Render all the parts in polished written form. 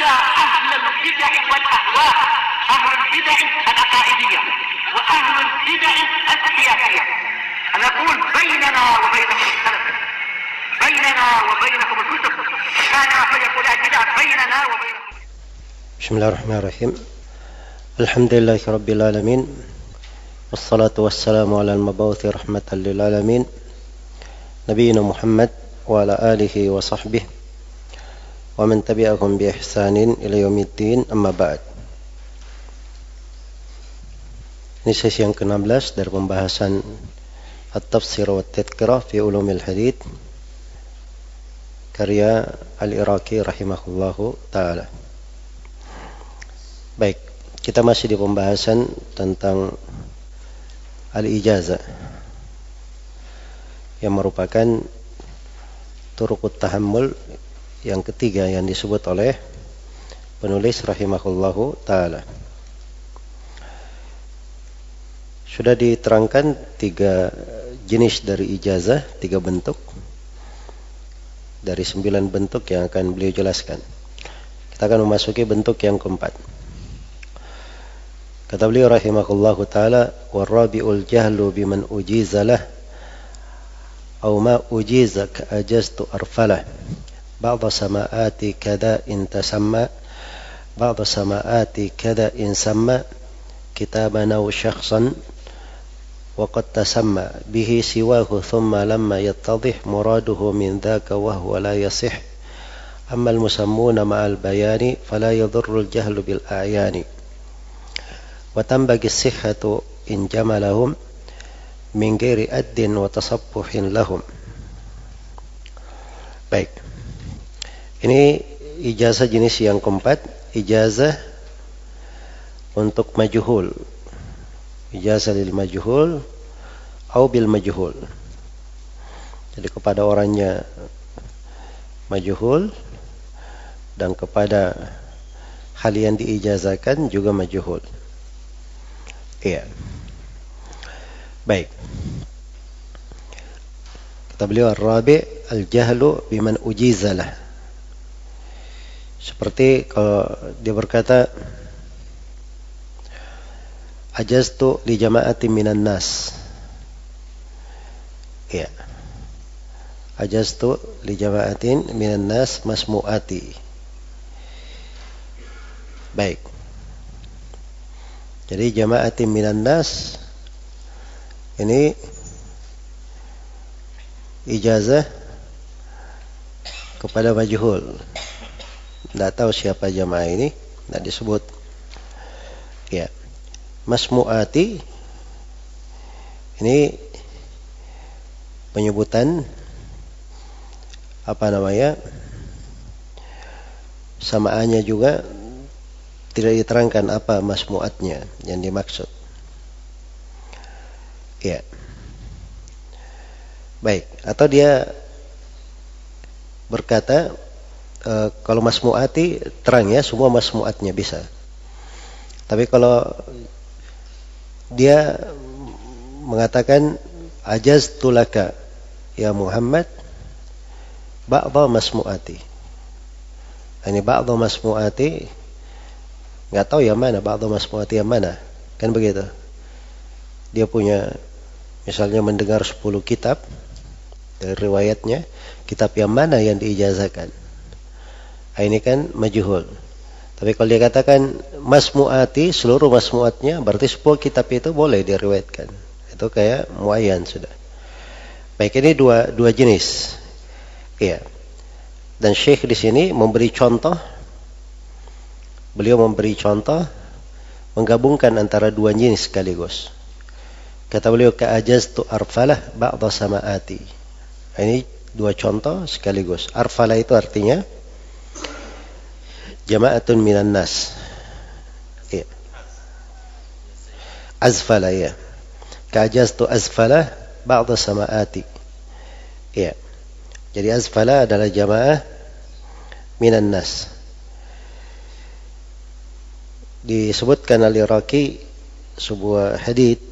حتى أهل البدع والأهواء، أهل البدع العقائدية وأهل البدع السياسية. أنا أقول بيننا وبينكم السلف، بيننا وبينكم الكتب، كان فيقول البدع بيننا وبينكم. بسم الله الرحمن الرحيم. الحمد لله رب العالمين، والصلاة والسلام على المبعوث رحمة للعالمين نبينا محمد وعلى آله وصحبه ومن تبعهم بإحسان إلى يوم الدين. أما بعد. Ini sesi yang ke-16 dari pembahasan At-Tafsir wa At-Tadhkirah fi Ulumil Hadits karya Al-Iraqi rahimahullahu ta'ala. Baik, kita masih di pembahasan tentang Al-Ijazah yang merupakan turuqut tahammul yang ketiga yang disebut oleh penulis rahimahullahu ta'ala. Sudah diterangkan 3 jenis dari ijazah, 3 bentuk dari 9 bentuk yang akan beliau jelaskan. Kita akan memasuki bentuk yang keempat. Kata beliau rahimahullahu ta'ala, warabi'ul jahlu biman ujizalah aw ma ujizak ajaztu arfalah ba'da sama'ati kada in tasamma ba'da sama'ati kada in samma kitaban aw syakhsan وقد تسمى به سواه ثم لما يتضح مراده من ذاك وهو لا يصح أما المسمون مع البيان فلا يضر الجهل بالأعيان وتنبغي الصحة إن جملهم من غير أد وتصبح لهم. Baik, ini ijazah jenis yang keempat, ijazah untuk majhul, ijazah lil majhul atau bil majhul. Jadi kepada orangnya majhul dan kepada hal yang diijazahkan juga majhul. Iya. Baik. Kata beliau ar-rabi' al-jahlu biman ujizalah. Seperti kalau dia berkata ajaztu li jama'atin minan nas. Ya. Ajaztu li jama'atin minan nas masmu'ati. Baik. Jadi jama'atin minan nas ini ijazah kepada majhul. Tidak tahu siapa jamaah ini, tidak disebut. Ya. Masmu'ati ini penyebutan samaannya juga tidak diterangkan apa masmu'atnya yang dimaksud. Ya. Baik, atau dia berkata kalau masmu'ati terang ya, semua masmu'atnya bisa. Tapi kalau dia mengatakan ajaztu laka ya Muhammad ba'dha masmu'ati. Ini ba'dha masmu'ati enggak tahu yang mana ba'dha masmu'ati yang mana. Kan begitu. Dia punya misalnya mendengar 10 kitab dari riwayatnya, kitab yang mana yang diijazahkan. Ini kan majhul. Tapi kalau dia katakan masmu'ati, seluruh masmu'atnya, berarti 10 kitab itu boleh diriwayatkan. Itu kayak muayyan sudah. Baik, ini dua jenis. Iya. Dan Syekh di sini memberi contoh. Beliau memberi contoh menggabungkan antara 2 jenis sekaligus. Kata beliau ka'ajaztu arfalah ba'dha sama'ati. Ini 2 contoh sekaligus. Arfalah itu artinya jama'atun minan nas. Ya. Azfala ya. Ka'ajaztu azfala ba'dha sama'ati. Ya. Jadi azfala adalah jama'ah minan nas. Disebutkan Al-Iraqi sebuah hadits,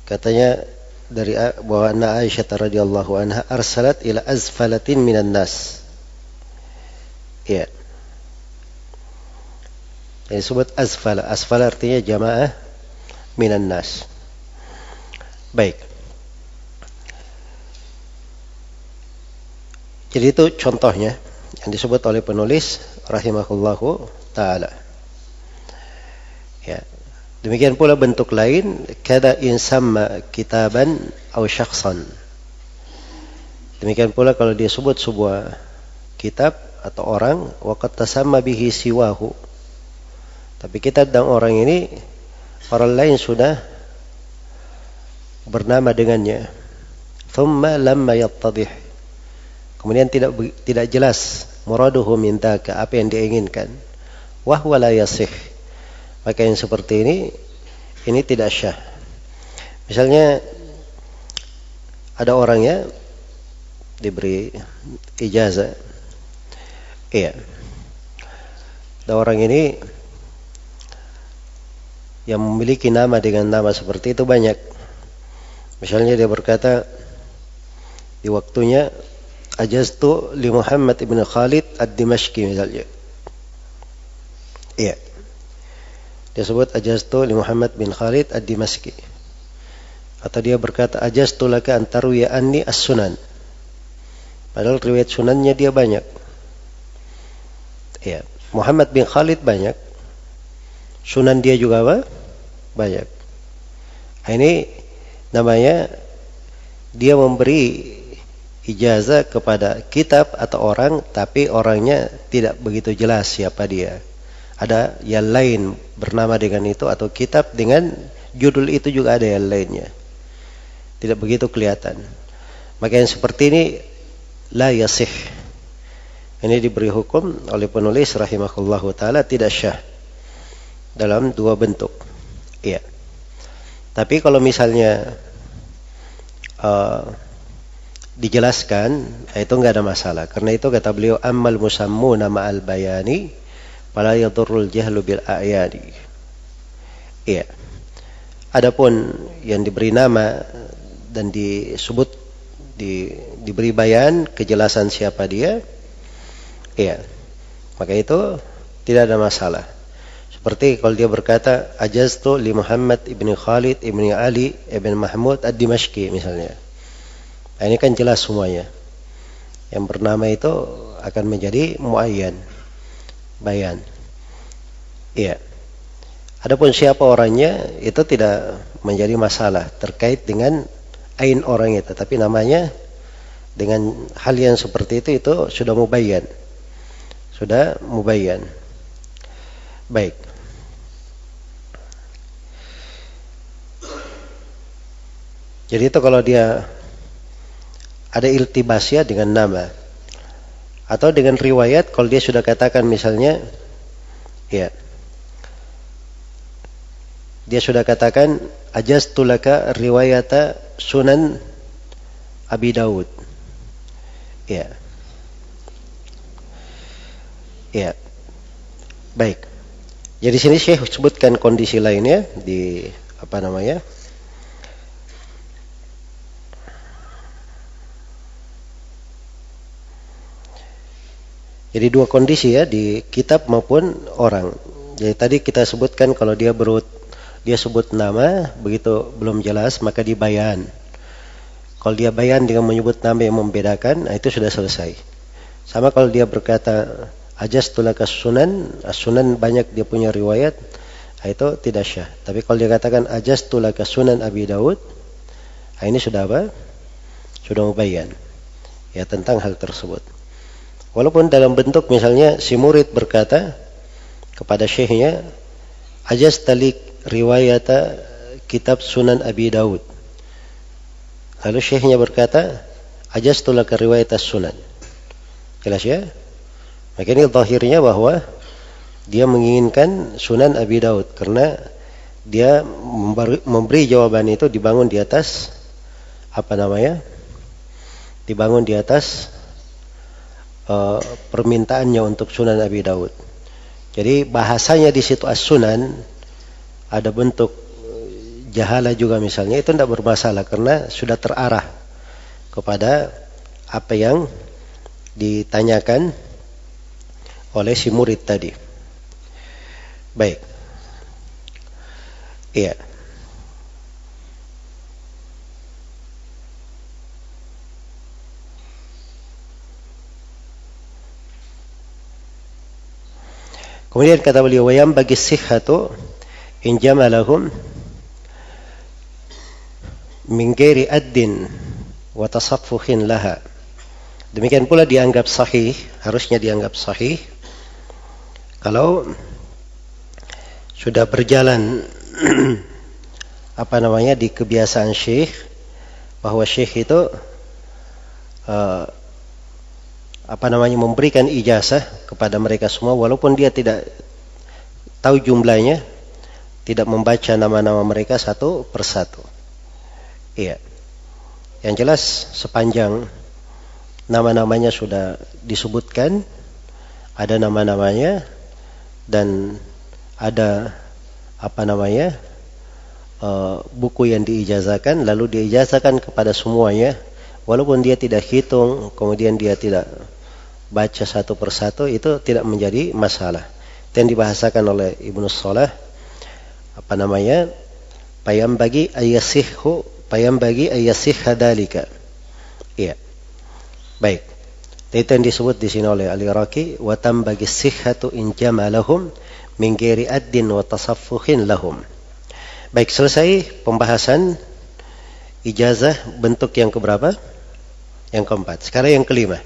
katanya dari bahwa Aisyah radhiyallahu anha arsalat ila azfalatin minan nas. Ya. Yang disebut asfala. Asfala artinya jamaah minan nas. Baik. Jadi itu contohnya yang disebut oleh penulis rahimahullahu ta'ala. Ya. Demikian pula bentuk lain, kada insamma kitaban atau syakhsan. Demikian pula kalau dia sebut sebuah kitab atau orang, waqad tasamma bihi siwahu. Tapi kitab dan orang ini, orang lain sudah bernama dengannya. Thumma lamma yattadih. Kemudian tidak jelas muraduhu min dzaka, apa yang diinginkan. Wa huwa la yasih. Maka yang seperti ini tidak syah. Misalnya ada orangnya diberi ijazah. Iya. Ada orang ini yang memiliki nama dengan nama seperti itu banyak. Misalnya dia berkata di waktunya ajaztu li Muhammad ibn Khalid ad-Dimashqi misalnya. Iya. Dia sebut ajaztu li Muhammad bin Khalid ad-Dimashqi. Atau dia berkata ajaztu laka an tarwiya anni as-sunan. Padahal riwayat sunannya dia banyak. Ya, Muhammad bin Khalid banyak. Sunan dia juga apa? Banyak. Ini namanya dia memberi ijazah kepada kitab atau orang, tapi orangnya tidak begitu jelas siapa dia. Ada yang lain bernama dengan itu, atau kitab dengan judul itu juga ada yang lainnya. Tidak begitu kelihatan. Maka yang seperti ini la yasih. Ini diberi hukum oleh penulis rahimahullahu ta'ala tidak syah. Dalam dua bentuk. Iya. Tapi kalau misalnya dijelaskan, itu enggak ada masalah. Karena itu kata beliau ammal musammuna ma'al bayani fala yadurrul jahlu bil a'yadi. Iya. Adapun yang diberi nama dan disebut diberi bayan kejelasan siapa dia, iya. Maka itu tidak ada masalah. Seperti kalau dia berkata ajaztu li Muhammad ibn Khalid ibn Ali ibn Mahmud ad-Dimashqi misalnya. Nah, ini kan jelas semuanya. Yang bernama itu akan menjadi muayyan, bayan. Iya. Adapun siapa orangnya itu tidak menjadi masalah terkait dengan ain orang itu, tapi namanya dengan hal yang seperti itu sudah mubayyan. Sudah mubayyan. Baik. Jadi itu kalau dia ada iltibasnya dengan nama atau dengan riwayat, kalau dia sudah katakan misalnya ya, dia sudah katakan ajaztu laka riwayata Sunan Abi Daud. Ya. Ya. Baik. Jadi sini Syekh sebutkan kondisi lainnya di apa namanya? Jadi dua kondisi ya di kitab maupun orang. Jadi tadi kita sebutkan kalau dia sebut nama begitu belum jelas maka dibayan. Kalau dia bayan dengan menyebut nama yang membedakan, nah itu sudah selesai. Sama kalau dia berkata ajaztu laka sunan, sunan banyak dia punya riwayat, nah itu tidak syah. Tapi kalau dia katakan ajaztu laka Sunan Abi Daud, nah ini sudah apa? Sudah mubayyan. Ya tentang hal tersebut. Walaupun dalam bentuk misalnya si murid berkata kepada syekhnya ajaztalik riwayata kitab Sunan Abi Daud. Lalu syekhnya berkata ajaztu laka riwayat sunan. Jelas ya? Maka ini zahirnya bahwa dia menginginkan Sunan Abi Daud karena dia memberi jawaban itu dibangun di atas apa namanya? Dibangun di atas permintaannya untuk Sunan Abi Daud. Jadi bahasanya di situ as-sunan ada bentuk jahala juga misalnya, itu tidak bermasalah karena sudah terarah kepada apa yang ditanyakan oleh si murid tadi. Baik. Iya. Kemudian kata beliau, "Wa yanbaghi sihhatu in jamalahum min ghairi addin wa tasaffukhin laha." Demikian pula dianggap sahih, harusnya dianggap sahih kalau sudah berjalan di kebiasaan syekh, bahwa syekh itu memberikan ijazah kepada mereka semua walaupun dia tidak tahu jumlahnya, tidak membaca nama-nama mereka satu persatu. Iya. Yang jelas sepanjang nama-namanya sudah disebutkan, ada nama-namanya dan ada buku yang diijazahkan, lalu diijazahkan kepada semuanya walaupun dia tidak hitung, kemudian dia tidak baca satu persatu, itu tidak menjadi masalah. Itu yang dibahasakan oleh Ibnu Shalah, payambagi ayasihha dalika. Iya. Baik. Itu yang disebut di sini oleh Al-Iraqi, wa tambagi sihhatu in jamalahum min ghairi addin wa tasaffukhin lahum. Baik, selesai pembahasan ijazah bentuk yang keberapa? Yang keempat. Sekarang yang kelima.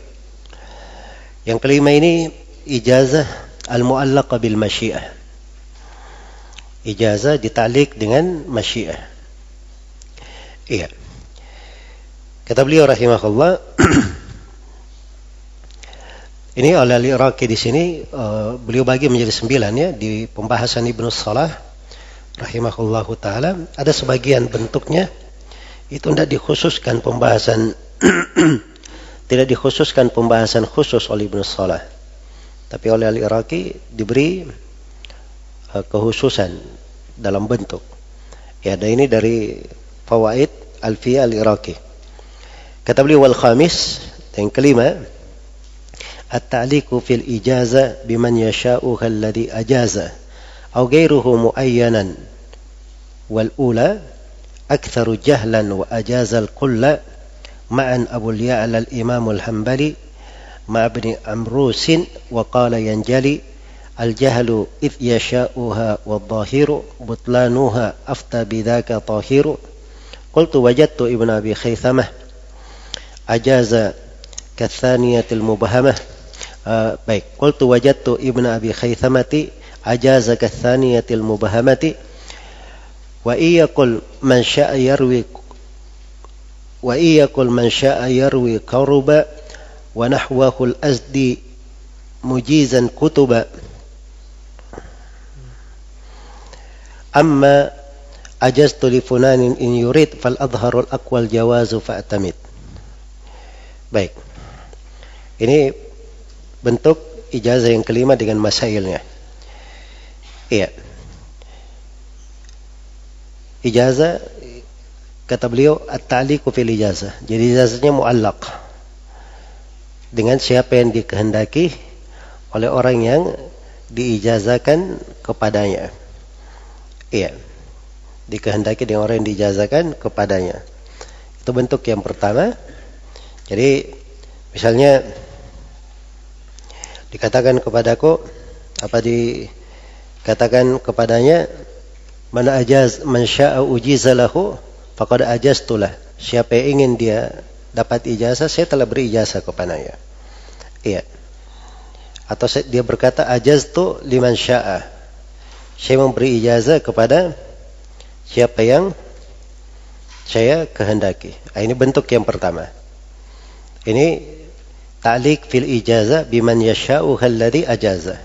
Yang kelima ini ijazah al-mu'allaqa bil masyiah. Ijazah ditalik dengan masyiah. Iya. Kata beliau rahimahullah, ini oleh Al-Iraqi di sini beliau bagi menjadi 9 ya di pembahasan Ibnu Shalah rahimahullahu taala. Ada sebagian bentuknya itu tidak dikhususkan pembahasan tidak dikhususkan pembahasan khusus oleh Ibnu Shalah, tapi oleh Al-Iraqi diberi kekhususan dalam bentuk. Ya, dan ini dari fawaid Alfiyah Al-Iraqi. Kata beliau, wal khamis, yang kelima, at-ta'liqu fil ijaza biman yasha'uha alladhi ajaza aw ghairuhu muayyanan, wal ula aktharu jahlan wa ajaza al-kulla ma'an Abu Ya'la al-Imam al-Hanbali ma' ibn Amrusin wa qala yanjali al-jahlu idh yasha'uha wad-dhahiru butlanuha afta bidhaka tahiru. Qultu wajadtu Ibn Abi Khaythamah ajaza kathaniyatil mubhamah. Baik, qultu wajadtu Ibn Abi Khaythamati ajaza kathaniyatil mubhamati wa iyaqul man syaa yarwi karuba wa nahwahu al-azdi mujizan kutuba. Amma ajaztu li funanin in yurid fal adharul aqwal jawazu fa'tamid. Baik. Ini bentuk ijazah yang kelima dengan masailnya. Iya. Ijazah, kata beliau, at-ta'liqu fil ijazah. Jadi ijazahnya mu'allaq dengan siapa yang dikehendaki oleh orang yang diijazahkan kepadanya. Iya. Dikehendaki dengan orang yang diijazahkan kepadanya. Itu bentuk yang pertama. Jadi misalnya dikatakan kepadaku, dikatakan kepadanya, man syaa ujiza lahu faqad ajaztulah. Siapa yang ingin dia dapat ijazah, saya telah beri ijazah kepadanya. Iya. Atau dia berkata ajaztu liman syaa. Saya memberi ijazah kepada siapa yang saya kehendaki. Ini bentuk yang pertama. Ini ta'liq fil ijazah biman yasha'u alladhi ajaza.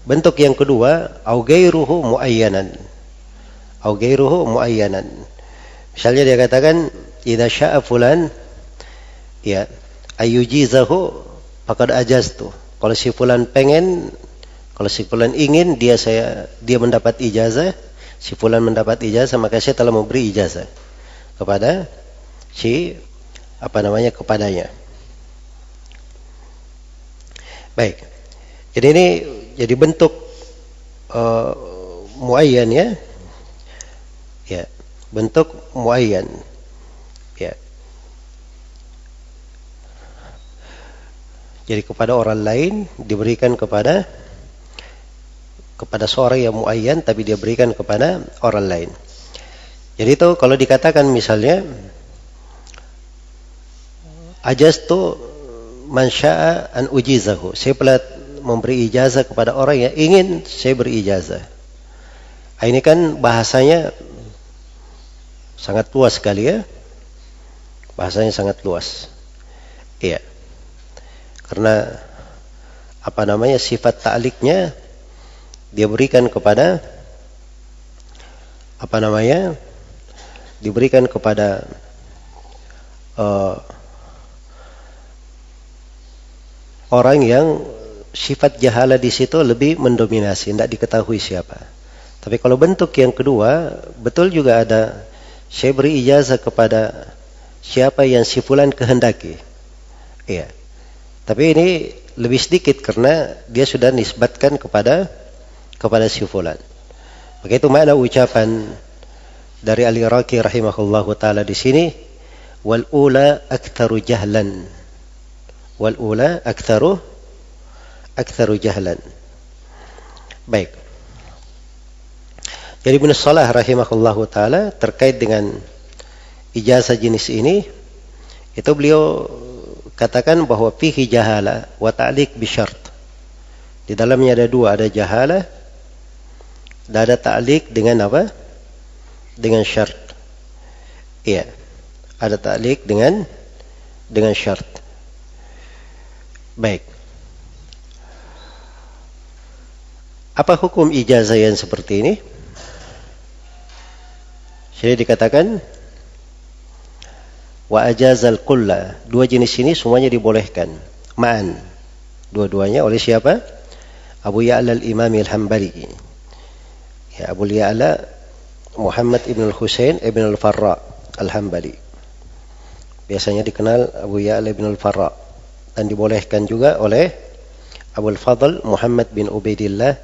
Bentuk yang kedua, au ghairuhu muayyanan. Au ghairuhu muayyanan. Misalnya dia katakan idza syaa fulan ya ayujizahu faqad ajaztu. Kalau si fulan pengen, kalau si fulan ingin dia mendapat ijazah, si fulan mendapat ijazah, maka saya telah memberi ijazah kepada si kepadanya. Baik. Jadi ini jadi bentuk muayyan ya. Ya, bentuk muayyan. Ya. Jadi kepada orang lain diberikan kepada seorang yang muayyan, tapi dia berikan kepada orang lain. Jadi itu kalau dikatakan misalnya ajaztu man syaa an ujizahu, saya telah memberi ijazah kepada orang yang ingin saya beri ijazah. Ini kan bahasanya sangat luas sekali ya. Bahasanya sangat luas. Iya. Karena sifat ta'liknya dia berikan kepada diberikan kepada orang yang sifat jahala di situ lebih mendominasi, tidak diketahui siapa. Tapi kalau bentuk yang kedua, betul juga ada saya beri ijazah kepada siapa yang si fulan kehendaki. Iya. Tapi ini lebih sedikit karena dia sudah nisbatkan kepada si fulan. Begitu makna ucapan dari Al-Iraqi rahimahullahu taala di sini, wal ula aktsaru jahlan. Wal ula aktsaru jahlan. Baik. Jadi Ibnu Salah rahimahullahu taala terkait dengan ijazah jenis ini, itu beliau katakan bahwa fihi jahala wa ta'liq bi syart. Di dalamnya ada dua, ada jahala dan ada ta'liq dengan apa? Dengan syarat. Iya. Ada ta'liq dengan syarat. Baik. Apa hukum ijazah yang seperti ini? Jadi dikatakan wa ajazal kulla. Dua jenis ini semuanya dibolehkan. Ma'an. Dua-duanya oleh siapa? Abu Ya'la al-Imam al-Hambali. Ya, Abu Ya'la Muhammad ibn al-Husain ibn al-Farra al-Hambali. Biasanya dikenal Abu Ya'la ibn al-Farra. Dan dibolehkan juga oleh Abu al-Fadl Muhammad bin Ubaidillah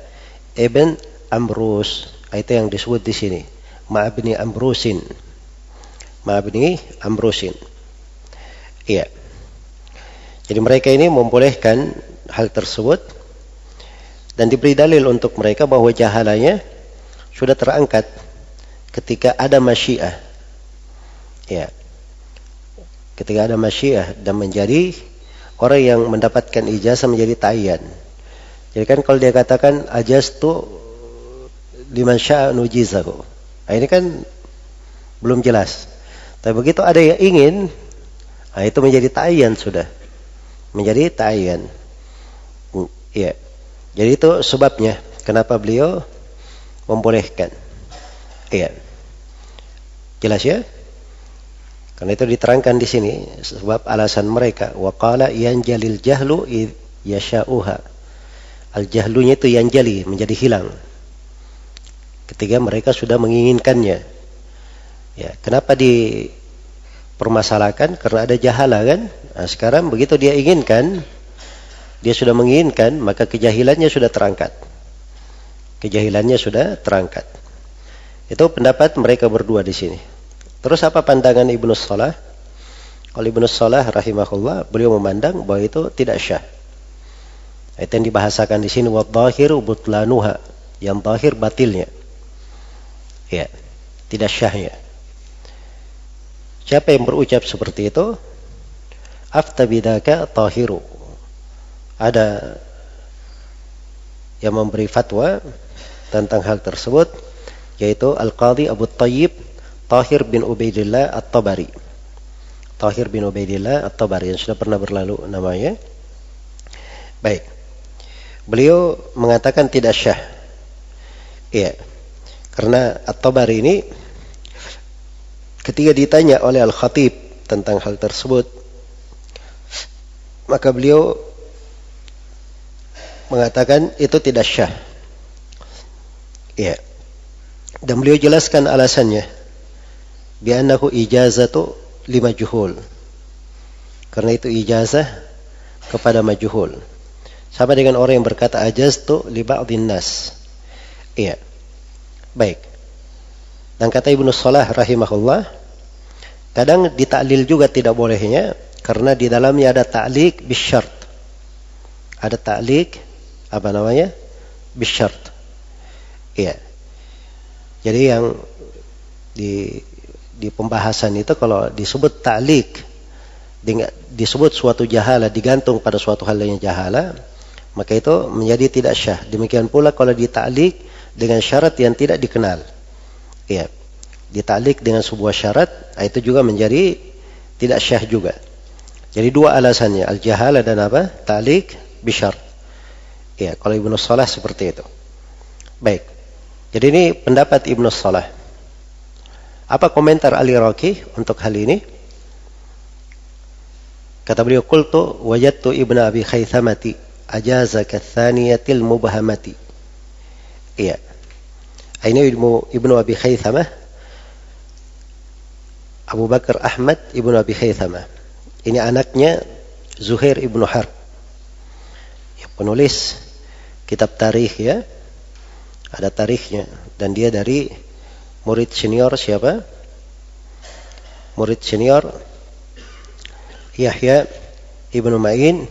ibn Amrus. Itu yang disebut di sini. Ma'abni Amrusin. Iya. Jadi mereka ini membolehkan hal tersebut dan diberi dalil untuk mereka bahwa jahalanya sudah terangkat ketika ada masyiah. Ya. Ketika ada masyiah dan menjadi orang yang mendapatkan ijazah menjadi ta'yan. Jadi kan kalau dia katakan ajaztu liman syaa nujizahu. Nah, ini kan belum jelas. Tapi begitu ada yang ingin, nah itu menjadi ta'yan sudah. Menjadi ta'yan. Iya. Jadi itu sebabnya kenapa beliau membolehkan. Iya. Jelas ya? Karena itu diterangkan di sini sebab alasan mereka. Wa qala yanjalil jahlu yasha'uha. Al-jahlunya itu yanjali, menjadi hilang. Ketika mereka sudah menginginkannya. Ya, kenapa dipermasalahkan? Karena ada jahala kan? Nah, sekarang begitu dia inginkan, dia sudah menginginkan, maka kejahilannya sudah terangkat. Itu pendapat mereka berdua di sini. Terus apa pandangan Ibnu Salah? Oleh Ibnu Salah rahimahullah, beliau memandang bahwa itu tidak syah. Itu yang dibahasakan di sini wadzahiru butlanuha, yang zahir batilnya. Ya, tidak syahnya. Siapa yang berucap seperti itu? Afta bidaka tahiru. Ada yang memberi fatwa tentang hal tersebut, yaitu Al-Qadhi Abu Thayyib Tahir bin Ubaidillah At-Tabari. Tahir bin Ubaidillah At-Tabari yang sudah pernah berlalu namanya. Baik. Beliau mengatakan tidak syah. Iya. Karena At-Tabari ini ketika ditanya oleh Al-Khatib tentang hal tersebut, maka beliau mengatakan itu tidak syah. Iya. Dan beliau jelaskan alasannya. Bi'annahu ijazatu limajhul. Karena itu ijazah kepada majhul. Sama dengan orang yang berkata ajaztu li ba'dhin nas. Iya. Baik. Dan kata Ibnu Shalah rahimahullah, kadang ditaklil juga tidak bolehnya karena di dalamnya ada ta'liq bisyart. Ada ta'liq bisyart. Iya. Jadi yang di pembahasan itu kalau disebut ta'liq, disebut suatu jahala digantung pada suatu hal yang jahala, maka itu menjadi tidak syah. Demikian pula kalau dita'liq dengan syarat yang tidak dikenal. Iya. Dita'liq dengan sebuah syarat, itu juga menjadi tidak syah juga. Jadi dua alasannya, al-jahala dan ta'liq bisyart. Iya, kalau Ibnu Shalah seperti itu. Baik. Jadi ini pendapat Ibnu Shalah. Apa komentar Al-Iraqi untuk hal ini? Kata beliau, qultu wajadtu Ibnu Abi Khaythamati ajaza kathaniyatil mubhamati. Iya. Ini Ibnu Abi Khaythamah, Abu Bakar Ahmad Ibnu Abi Khaythamah. Ini anaknya Zuhair Ibnu Harb, yang penulis kitab tarikh ya. Ada tarikhnya. Dan dia dari murid senior siapa? Murid senior Yahya Ibnu Ma'in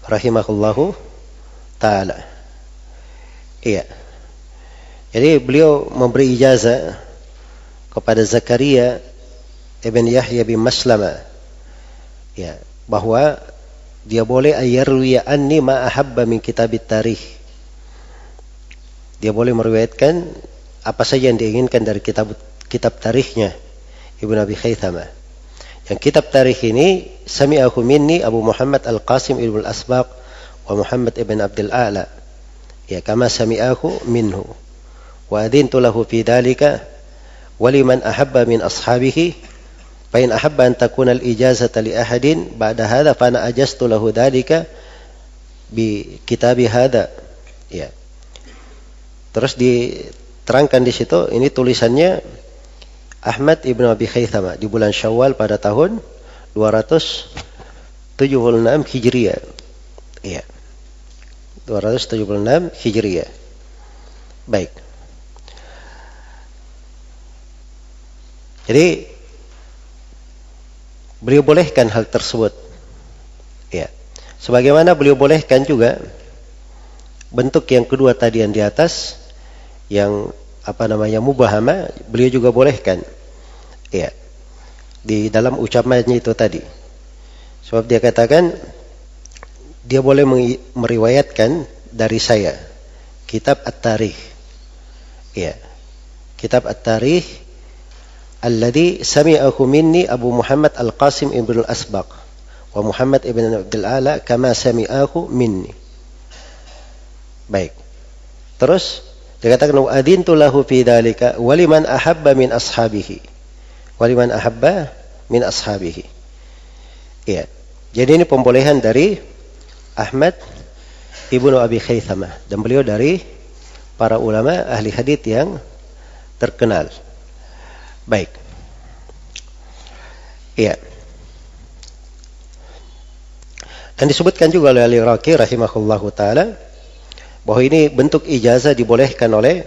rahimahullahu ta'ala. Iya. Jadi beliau memberi ijazah kepada Zakaria Ibn Yahya bin Maslama, ya, bahwa dia boleh ayarwiya anni ma ahabba min kitabit tarikh. Dia boleh meriwayatkan apa saja yang diinginkan dari kitab tarikhnya Ibnu Abi Khaythamah. Yang kitab tarikh ini sami'ahu minni Abu Muhammad Al-Qasim Ibn Al-Asbaq wa Muhammad Ibn Abdul A'la. Ya, kama sami'ahu minhu. Wa adintu lahu fi dhalika wa liman ahabba min ashabihi fa in ahabba an takuna al-ijazata li ahadin ba'da hadha fa ana ajaztu lahu dhalika bi kitabi hadha. Ya. Terus diterangkan di situ, ini tulisannya Ahmad Ibn Abi Khaythamah di bulan Syawal pada tahun 276 Hijriah. Iya. 276 Hijriah. Baik. Jadi beliau bolehkan hal tersebut. Ya. Sebagaimana beliau bolehkan juga bentuk yang kedua tadi yang di atas, yang mubahama, beliau juga bolehkan. Ya. Di dalam ucapannya itu tadi. Sebab dia katakan dia boleh meriwayatkan dari saya kitab At-Tarikh. Ya. Kitab At-Tarikh alladhi sami'ahu minni Abu Muhammad Al-Qasim Ibn Al-Asbaq wa Muhammad Ibn Abdul A'la kama sami'ahu minni. Baik. Terus dikatakan wa adintu lahu fi dzalika wa liman ahabba min ashabihi. Wa liman ahabba min ashabihi. Iya. Jadi ini pembolehan dari Ahmad Ibnu Abi Khaythamah, dan beliau dari para ulama ahli hadits yang terkenal. Baik. Iya. Dan disebutkan juga oleh Al-Iraqi rahimahullahu ta'ala bahwa ini bentuk ijazah dibolehkan oleh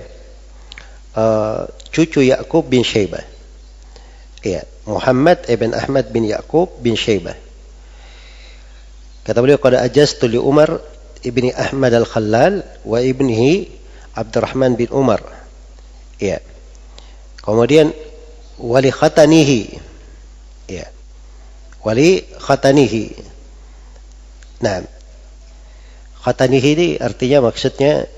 cucu Ya'qub bin Syaibah. Iya, Muhammad ibn Ahmad bin Ya'qub bin Syaibah. Kata beliau, qad ajaztu li Umar ibni Ahmad al-Khallal wa ibnihi Abdurrahman bin Umar. Iya. Kemudian wali khatanihi. Ya. Wali khatanihi. Nah, khatanihi ini artinya maksudnya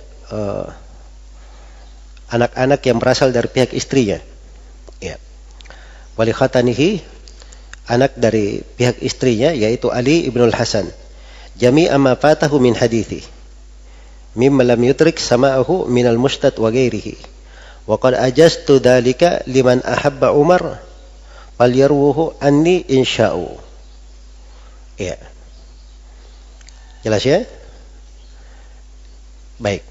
anak-anak yang berasal dari pihak istrinya. Ya. Wali khatanihi, anak dari pihak istrinya, yaitu Ali ibn al-Hasan. Jami'a ma fatahu min hadithi mimma lam yutrik sama'ahu min al-mustad wa ghairihi. Wa qad ajaztu dzalika liman ahabba Umar falyarwuhu anni insya'u. Ya. Jelas ya? Baik.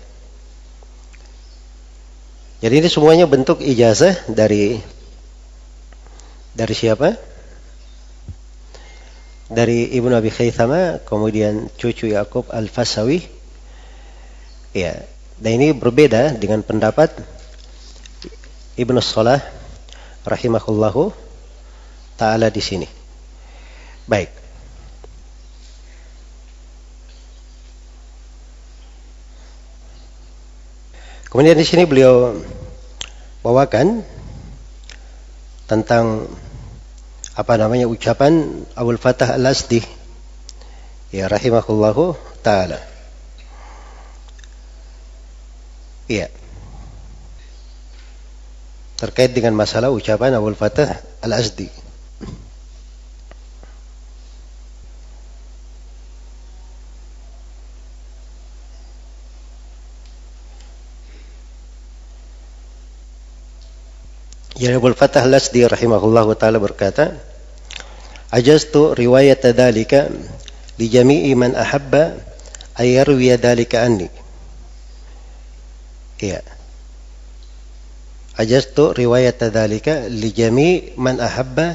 Jadi ini semuanya bentuk ijazah dari siapa? Dari Ibnu Abi Khaythamah, kemudian cucu Ya'qub Al-Fasawi, Ya, dan ini berbeda dengan pendapat Ibnu Shalah rahimahullahu taala di sini. Baik. Kemudian di sini beliau bawakan tentang ucapan Abul Fatah Al-Asdi ya rahimahullahu taala. Iya. Terkait dengan masalah ucapan Abul Fatah Al-Asdi. Ya, Abul Fatah Al-Asdi rahimahullahu taala berkata, "Ajaztu riwayat dzalika li jami'i man ahabba ay yarwiya dzalika anni." Ya. Ajaztu riwayat dzalika li jami' man ahabba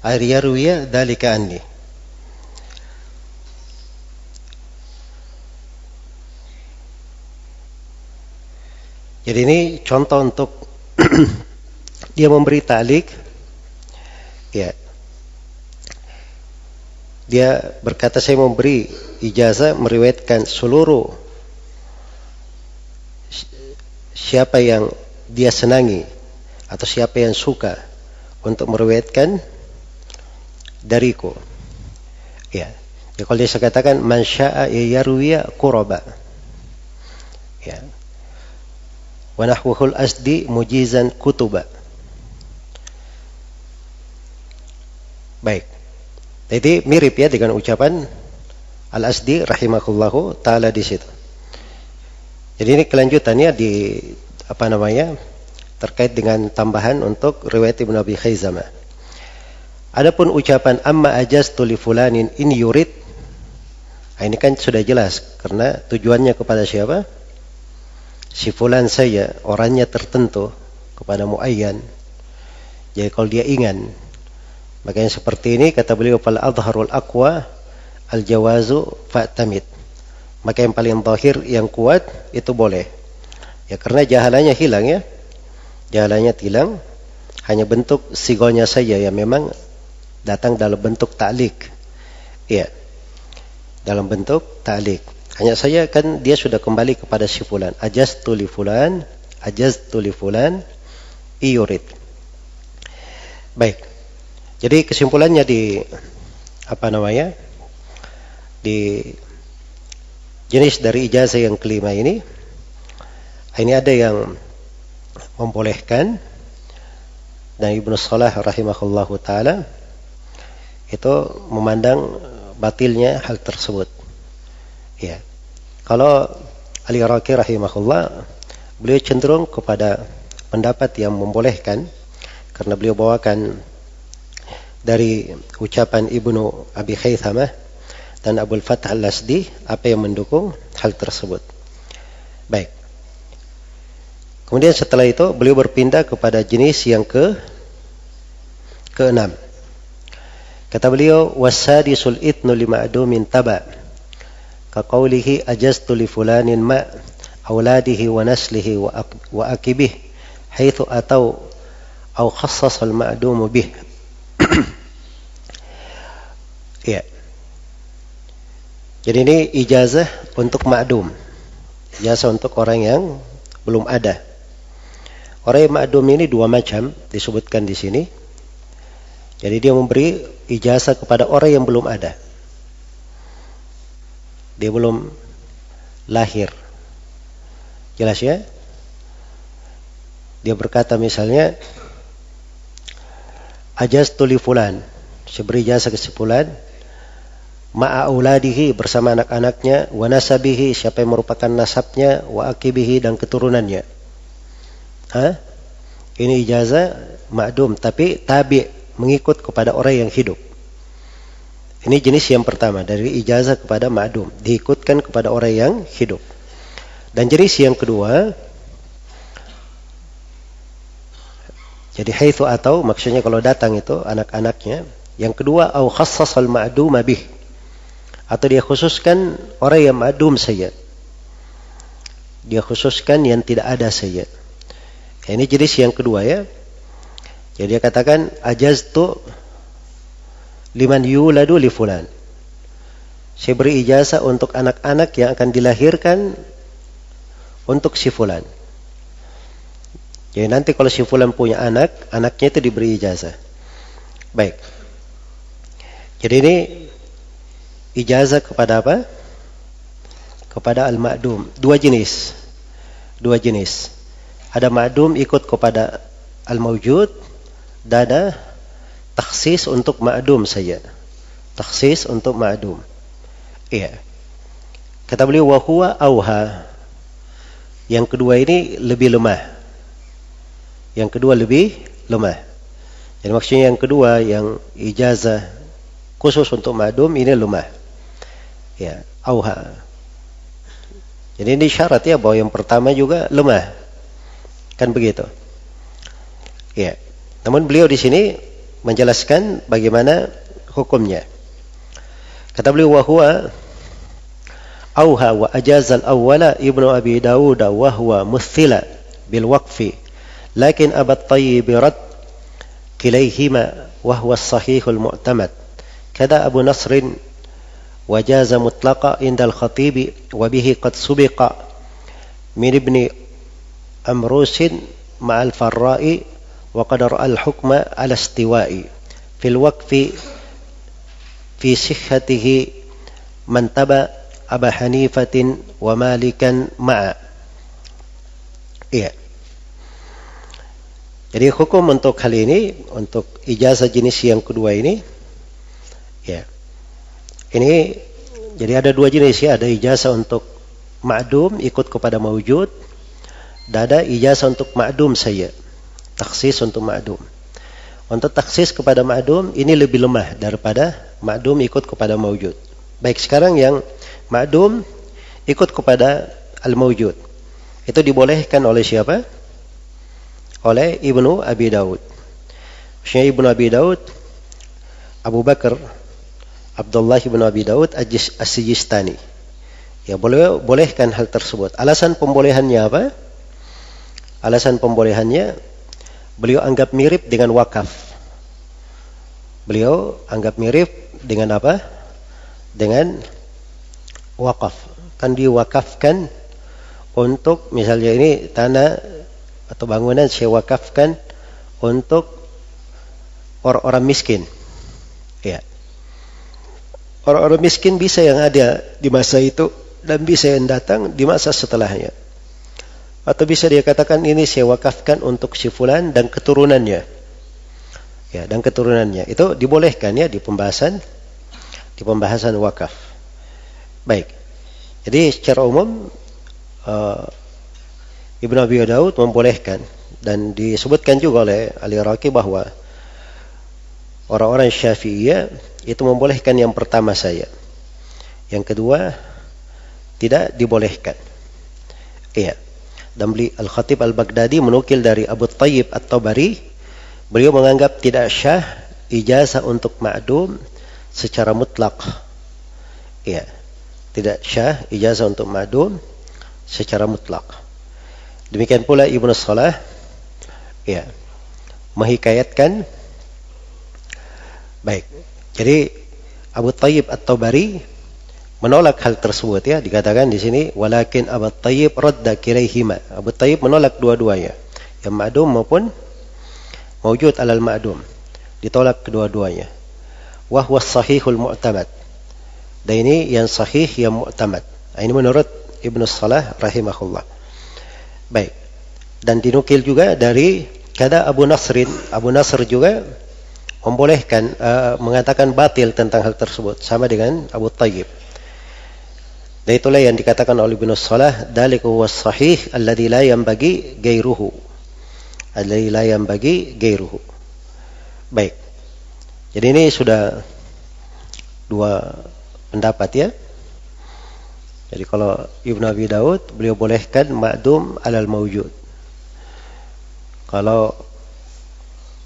ay yarwiya dzalika anni. Jadi ini contoh untuk dia memberi ta'liq, ya. Dia berkata, saya memberi ijazah meriwayatkan seluruh siapa yang dia senangi atau siapa yang suka untuk meriwayatkan dariku. Ya. Ya, kalau dia katakan man syaa yarwiya quraba. Ya. Wa nahwuhul asdi mujizan kutuba. Baik. Jadi mirip ya dengan ucapan Al-Asdi rahimahullahu taala di situ. Jadi ini kelanjutannya di terkait dengan tambahan untuk riwayat Ibnu Abi Khaizamah. Adapun ucapan amma ajaztu li fulanin in yurid, ini kan sudah jelas karena tujuannya kepada siapa? Si fulan saja, orangnya tertentu kepada muayyan. Jadi kalau dia ingin, makanya seperti ini kata beliau, fal adharul aqwa al jawazu fa'tamid. Maka yang paling zahir, yang kuat itu boleh. Ya karena jahalannya hilang ya. Jahalannya hilang, hanya bentuk sigonya saja yang memang datang dalam bentuk ta'liq. Iya. Dalam bentuk ta'liq. Hanya saja kan dia sudah kembali kepada si fulan. Ajaztu li fulan iyurid. Baik. Jadi kesimpulannya di di jenis dari ijazah yang kelima ini ada yang membolehkan, dan Ibnu Shalah rahimahullahu taala itu memandang batilnya hal tersebut. Ya. Kalau Al-Iraqi rahimahullah, beliau cenderung kepada pendapat yang membolehkan karena beliau bawakan dari ucapan Ibnu Abi Khaizamah dan Abul Fatah Al-Asdi apa yang mendukung hal tersebut. Baik. Kemudian setelah itu beliau berpindah kepada jenis yang keenam. Kata beliau, wasadisul itnu lima'dumin taba ka qawlihi ajaztu li fulanin ma auladihi wa naslihi wa akibih haitsu atau au khassasa al-ma'dumu bih. Ya. Jadi ini ijazah untuk ma'dum. Ijazah untuk orang yang belum ada. Orang yang ma'dum ini dua macam disebutkan di sini. Jadi dia memberi ijazah kepada orang yang belum ada. Dia belum lahir. Jelas ya? Dia berkata misalnya, ajaztu li fulan, saya beri ijazah ke si fulan, ma'a auladihi, bersama anak-anaknya, wa nasabihi, siapa yang merupakan nasabnya, wa akibihi, dan keturunannya. Ini ijazah ma'dum, tapi tabi', mengikut kepada orang yang hidup. Ini jenis yang pertama dari ijazah kepada ma'dum, diikutkan kepada orang yang hidup. Dan jenis yang kedua, jadi haitsu atau maksudnya kalau datang itu anak-anaknya. Yang kedua, au khassasal ma'duma bih, atau dia khususkan orang yang ma'dum saja. Dia khususkan yang tidak ada saja. Ini jenis yang kedua ya. Jadi dia katakan ajaztu liman yuladu li fulan. Saya beri ijazah untuk anak-anak yang akan dilahirkan untuk si fulan. Jadi nanti kalau si fulan punya anak, anaknya itu diberi ijazah. Baik. Jadi ini ijazah kepada apa? Kepada al-ma'dum. Dua jenis. Ada ma'dum ikut kepada al-mawjud, dan ada takhsis untuk ma'dum saja. Takhsis untuk ma'dum. Iya. Kata beliau wa huwa auha. Yang kedua ini lebih lemah. Jadi maksudnya yang kedua, yang ijazah khusus untuk ma'dum ini lemah. Ya, auha. Jadi ini syarat ya bahwa yang pertama juga lemah. Kan begitu. Ya. Namun beliau di sini menjelaskan bagaimana hukumnya. Kata beliau wa huwa auha wa ajazal awwala Ibnu Abi Dawud wa huwa muthila bil waqfi lakin Abu Tayyib rad kilayhima wa huwa as-sahihul mu'tamad. Kada Abu Nasr وجاز مطلقا عند الخطيب وبه قد سبق من ابن أمروس مع الفراء وقد رأى الحكم على استواء في الوقف في صحته من تبع أبا حنيفة ومالكا معا. Iya. Jadi hukum untuk hal ini, untuk ijazah jenis yang kedua ini, ya. Ini jadi ada dua jenis ya, ada ijazah untuk ma'dum ikut kepada mawjud, dan ada ijazah untuk ma'dum saja. Takhsis untuk ma'dum. Untuk takhsis kepada ma'dum ini lebih lemah daripada ma'dum ikut kepada mawjud. Baik, sekarang yang ma'dum ikut kepada al-mawjud. Itu dibolehkan oleh siapa? Oleh Ibnu Abi Dawud. Maksudnya Ibnu Abi Dawud, Abu Bakar Abdullah bin Abi Dawud As-Sijistani. Ya, bolehkan hal tersebut. Alasan pembolehannya apa? Alasan pembolehannya, beliau anggap mirip dengan wakaf. Beliau anggap mirip dengan apa? Dengan wakaf. Kan diwakafkan untuk, misalnya ini tanah atau bangunan saya wakafkan untuk orang-orang miskin. Ya. Orang-orang miskin bisa yang ada di masa itu dan bisa yang datang di masa setelahnya. Atau bisa dia katakan ini saya wakafkan untuk si fulan dan keturunannya. Ya, dan keturunannya. Itu dibolehkan ya di pembahasan wakaf. Baik. Jadi secara umum Ibnu Abi Dawud membolehkan, dan disebutkan juga oleh Al-Iraqi bahwa orang-orang Syafi'iyah itu membolehkan yang pertama saja. Yang kedua tidak dibolehkan. Iya. Dan Al-Khatib Al-Baghdadi menukil dari Abu Tayyib At-Tabari, beliau menganggap tidak syah ijazah untuk ma'dum secara mutlak. Iya. Tidak syah ijazah untuk ma'dum secara mutlak. Demikian pula Ibnu Salah, ya, menghikayatkan. Baik. Jadi Abu Tayyib At-Tabari menolak hal tersebut ya, dikatakan di sini walakin Abu Tayyib radda kilaihima. Abu Tayyib menolak dua-duanya, yang ma'dum maupun mawjud alal ma'dum. Ditolak kedua-duanya. Wa huwa sahihul mu'tamad. Dan ini yang sahih yang mu'tamad. Ini menurut Ibnu Salah rahimahullah. Baik. Dan dinukil juga dari kada Abu Nasrin. Abu Nasr juga membolehkan, mengatakan batil tentang hal tersebut, sama dengan Abu Tayyib. Dan itulah yang dikatakan oleh Ibnu Salah, dzalika huwas sahih alladzi la yanbaghi ghairuhu. Alladzi la yanbaghi ghairuhu. Baik. Jadi ini sudah dua pendapat ya. Jadi kalau Ibnu Abi Dawud, beliau bolehkan ma'dum alal mawjud. Kalau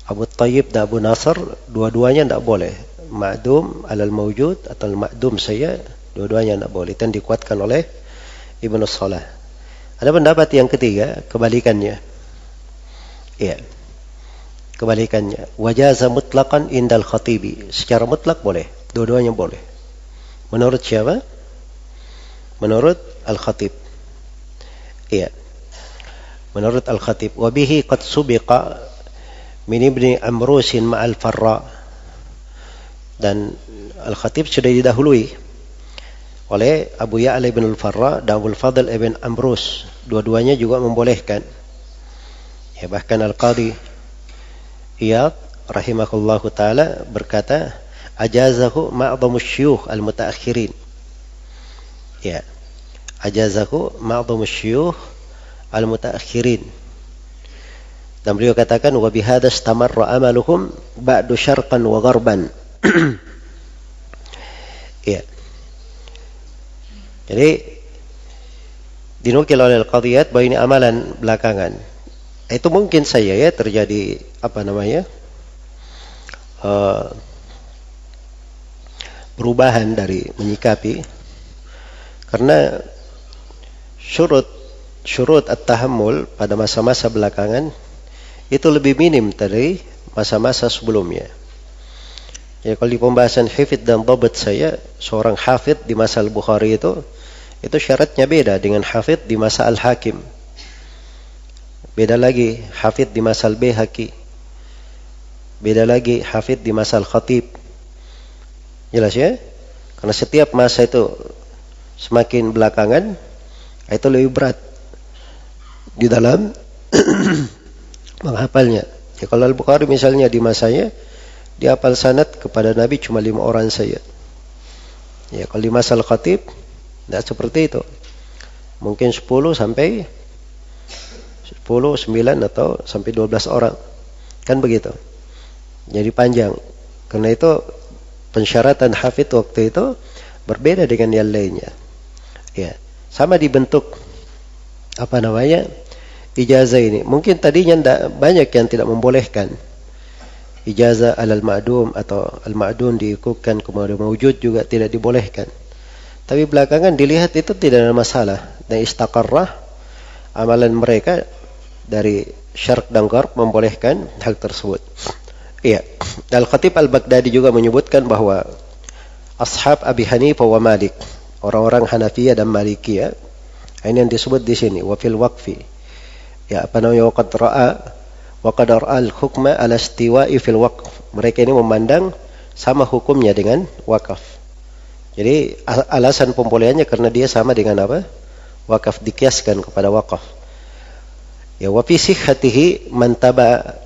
Abu Tayyib dan Abu Nasr, dua-duanya tidak boleh. Ma'dum alal mawjud atau ma'dum saja, dua-duanya tidak boleh. Dan dikuatkan oleh Ibnu Salah. Ada pendapat yang ketiga, kebalikannya. Iya. Kebalikannya. Wajaza mutlaqan indal khatibi. Secara mutlak boleh. Dua-duanya boleh. Menurut siapa? Menurut Al-Khatib. Iya. Menurut Al-Khatib. Wabihi qad subiqa min ibni Amrusin ma'al Farra. Dan Al-Khatib sudah didahului oleh Abu Ya'la ibn al-Farra dan Abu al-Fadl ibn Amrus. Dua-duanya juga membolehkan. Ya, bahkan Al-Qadhi Iyad rahimahullahu ta'ala berkata, ajazahu ma'adhamu syuyukh al-mutaakhirin. Ya, ajazahu ma'adhamu syuyukh al-mutaakhirin. Dan beliau katakan, wa bihadha istamarra amaluhum ba'du syarqan wa gharban. Ya. Jadi dinukil oleh Al-Qadhiyat bahwa ini amalan belakangan. Itu mungkin saja ya terjadi perubahan dari menyikapi, karena syurut at-tahammul pada masa-masa belakangan itu lebih minim dari masa-masa sebelumnya. Ya, kalau di pembahasan hifdz dan dhabt saya, seorang hafidz di masa Al-Bukhari itu syaratnya beda dengan hafidz di masa Al-Hakim. Beda lagi hafidz di masa Al-Baihaqi. Beda lagi hafidz di masa Al-Khatib. Jelas ya? Karena setiap masa itu semakin belakangan itu lebih berat di dalam menghafalnya. Ya, kalau Al-Bukhari misalnya di masanya dia hafal sanad kepada Nabi cuma 5 orang saja. Ya, kalau di masa Al-Khatib tidak seperti itu. Mungkin 10 sampai 10, 9 atau sampai 12 orang. Kan begitu. Jadi panjang. Karena itu pensyaratan hafidz waktu itu berbeda dengan yang lainnya. Ya, sama dibentuk ijazah ini. Mungkin tadinya banyak yang tidak membolehkan ijazah alal ma'dum atau al-ma'dum diikutkan kemudian mawjud juga tidak dibolehkan. Tapi belakangan dilihat itu tidak ada masalah dan istaqarrah amalan mereka dari syarq dan gharb membolehkan hal tersebut. Iya. Al-Khatib Al-Baghdadi juga menyebutkan bahwa ashab Abi Hanifah wa Malik, orang-orang Hanafiyah dan Malikiyah, ini yang disebut di sini wa fil waqfi. Ya, waqad ra'a al-hukma ala istiwa'i fil waqf. Mereka ini memandang sama hukumnya dengan wakaf. Jadi alasan pembolehannya karena dia sama dengan wakaf, dikiaskan kepada wakaf. Ya, wa fi sihhatihi man taba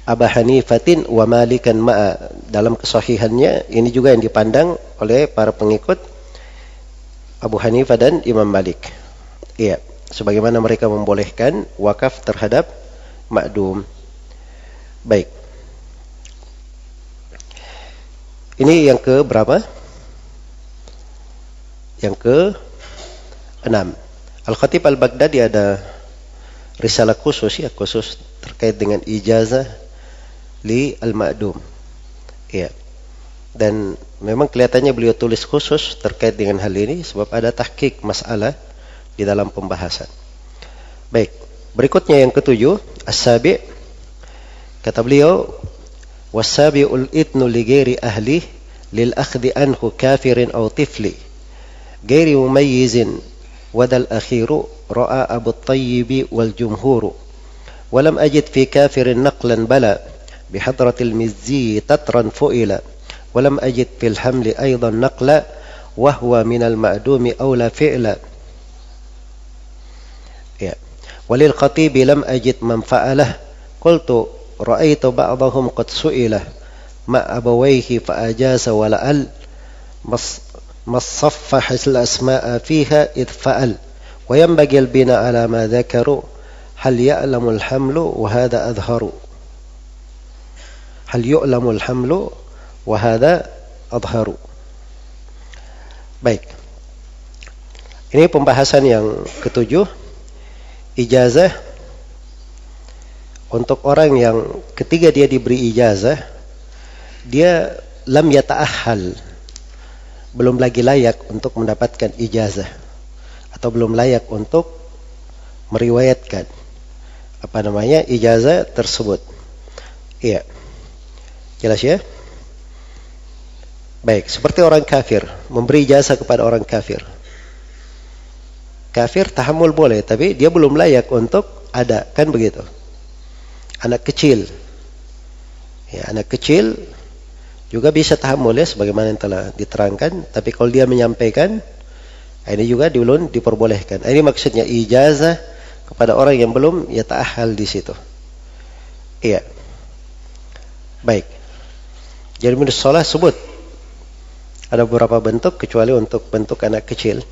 Aba Hanifatin wa Malikan ma'a. Dalam kesahihannya ini juga yang dipandang oleh para pengikut Abu Hanifah dan Imam Malik. Iya, sebagaimana mereka membolehkan wakaf terhadap ma'dum. Baik. Ini yang ke berapa? Yang ke 6. Al-Khatib Al-Baghdadi ada risalah khusus terkait dengan ijazah li al-ma'dum. Ya. Dan memang kelihatannya beliau tulis khusus terkait dengan hal ini sebab ada tahqiq masalah di dalam pembahasan. Baik, berikutnya yang ketujuh, as-sabi'. Kata beliau, was-sabi'ul idnu li ghairi ahli lil akhdhi anhu kafirin aw tifli ghairi mumayyizin wadal akhiru ra'a Abu Tayyib wal jumhur walam ajid fi kafirin naqlan bala bihadratil mizzi tatran fu'ila walam ajid fil hamli aidan naqla wa huwa minal ma'dumi awla fi'la. Ya, walil khatibi lam ajid man fa'alah qultu ra'aitu ba'dahum qad su'ila ma abawayhi fa ajasa wa la'al مصفح الأسماء فيها إذ فعل وينبغي البناء على ما ذكروا هل يعلم الحمل وهذا أظهر هل يعلم الحمل وهذا أظهر. Baik, ini pembahasan yang ketujuh, ijazah untuk orang yang ketika dia diberi ijazah dia lam yata'ahhal, belum lagi layak untuk mendapatkan ijazah atau belum layak untuk meriwayatkan ijazah tersebut. Iya. Jelas ya? Baik, seperti orang kafir memberi ijazah kepada orang kafir. Kafir tahammul boleh, tapi dia belum layak untuk ada, kan begitu. Anak kecil. Ya, anak kecil juga bisa tahammul ya, sebagaimana yang telah diterangkan, tapi kalau dia menyampaikan, ini juga dulu diperbolehkan. Ini maksudnya ijazah kepada orang yang belum yata'ahal di situ. Iya. Baik. Jadi menurut sholat sebut ada beberapa bentuk kecuali untuk bentuk anak kecil.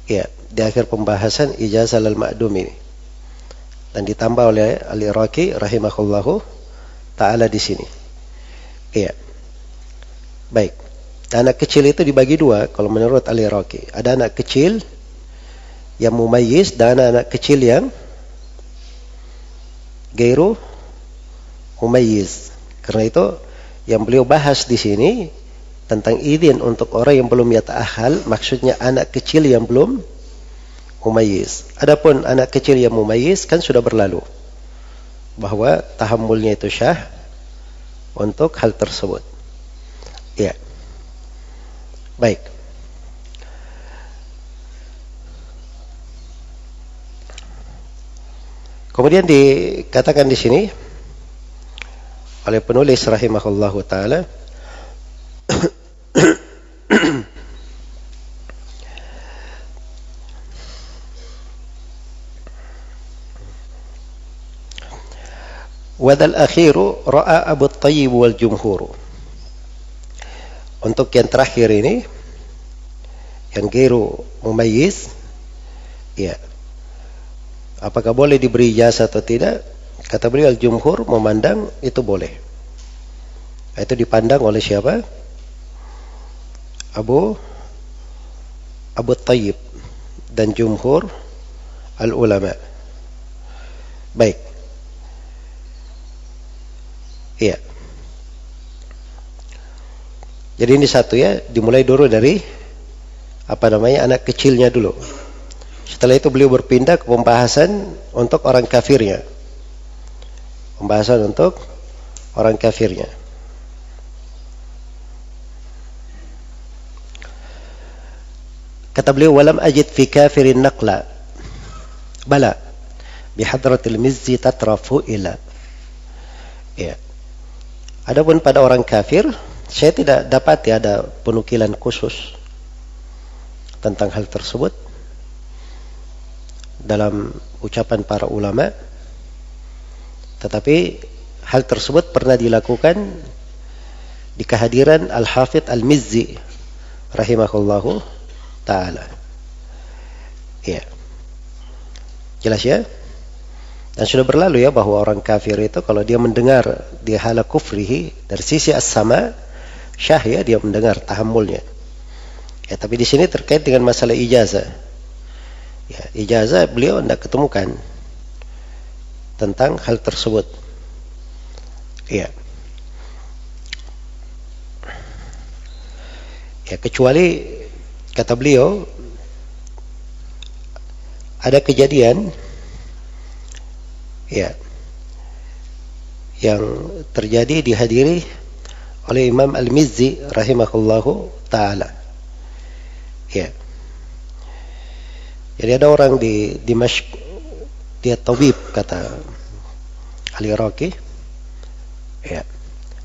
Iya, di akhir pembahasan ijazah lal ma'dum ini. Dan ditambah oleh Al-Iraqi rahimahullahu ta'ala di sini. Iya. Baik. Anak kecil itu dibagi dua kalau menurut Al-Iraqi. Ada anak kecil yang mumayyiz dan anak kecil yang gairu mumayyiz. Karena itu yang beliau bahas di sini tentang izin untuk orang yang belum yata'ahal, maksudnya anak kecil yang belum mumayyiz. Adapun anak kecil yang mumayyiz kan sudah berlalu bahwa tahammulnya itu syah untuk hal tersebut. Ya. Baik. Kemudian dikatakan di sini oleh penulis rahimahullahu taala wadal akhiru ra'a Abu Tayyib wal jumhur. Untuk yang terakhir ini yang gairu mumayyiz, ya, apakah boleh diberi ijazah atau tidak? Kata beliau al-jumhur memandang itu boleh. Itu dipandang oleh siapa? Abu Tayyib dan jumhur al-ulama. Baik. Iya. Jadi ini satu ya, dimulai dulu dari anak kecilnya dulu. Setelah itu beliau berpindah ke pembahasan untuk orang kafirnya. Pembahasan untuk orang kafirnya. Kata beliau, walam ajid fi kafirin naqla bala bihadratil mizzi tatrafu ila. Ya. Adapun pada orang kafir, saya tidak dapati ada penukilan khusus tentang hal tersebut dalam ucapan para ulama. Tetapi hal tersebut pernah dilakukan di kehadiran Al-Hafidh Al-Mizzi rahimahullahu ta'ala. Ya. Jelas ya? Dan sudah berlalu ya bahwa orang kafir itu kalau dia mendengar di hala kufrihi dari sisi as-sama syah ya, dia mendengar tahammulnya. Ya, tapi di sini terkait dengan masalah ijazah. Ya, ijazah beliau tidak ketemukan tentang hal tersebut. Ya. Ya, kecuali kata beliau ada kejadian ya yang terjadi dihadiri oleh Imam Al-Mizzi rahimahullahu ta'ala. Ya. Jadi ada orang di Dimashq, dia tabib kata Al-Iraqi. Ya.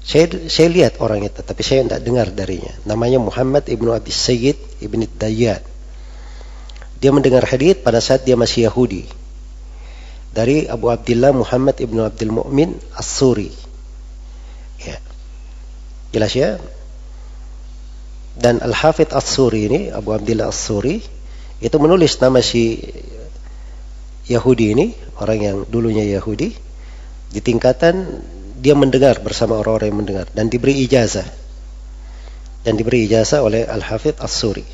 Saya lihat orang itu, tapi saya tidak dengar darinya. Namanya Muhammad ibnu Abi Sayyid ibn Dayyad. Dia mendengar hadits pada saat dia masih Yahudi dari Abu Abdullah Muhammad ibnu Abdul Mu'min As-Suri. Ya. Jelas ya? Dan Al-Hafidh As-Suri ini, Abu Abdullah As-Suri, itu menulis nama si Yahudi ini, orang yang dulunya Yahudi, di tingkatan dia mendengar bersama orang-orang yang mendengar dan diberi ijazah. Dan diberi ijazah oleh Al-Hafidh As-Suri.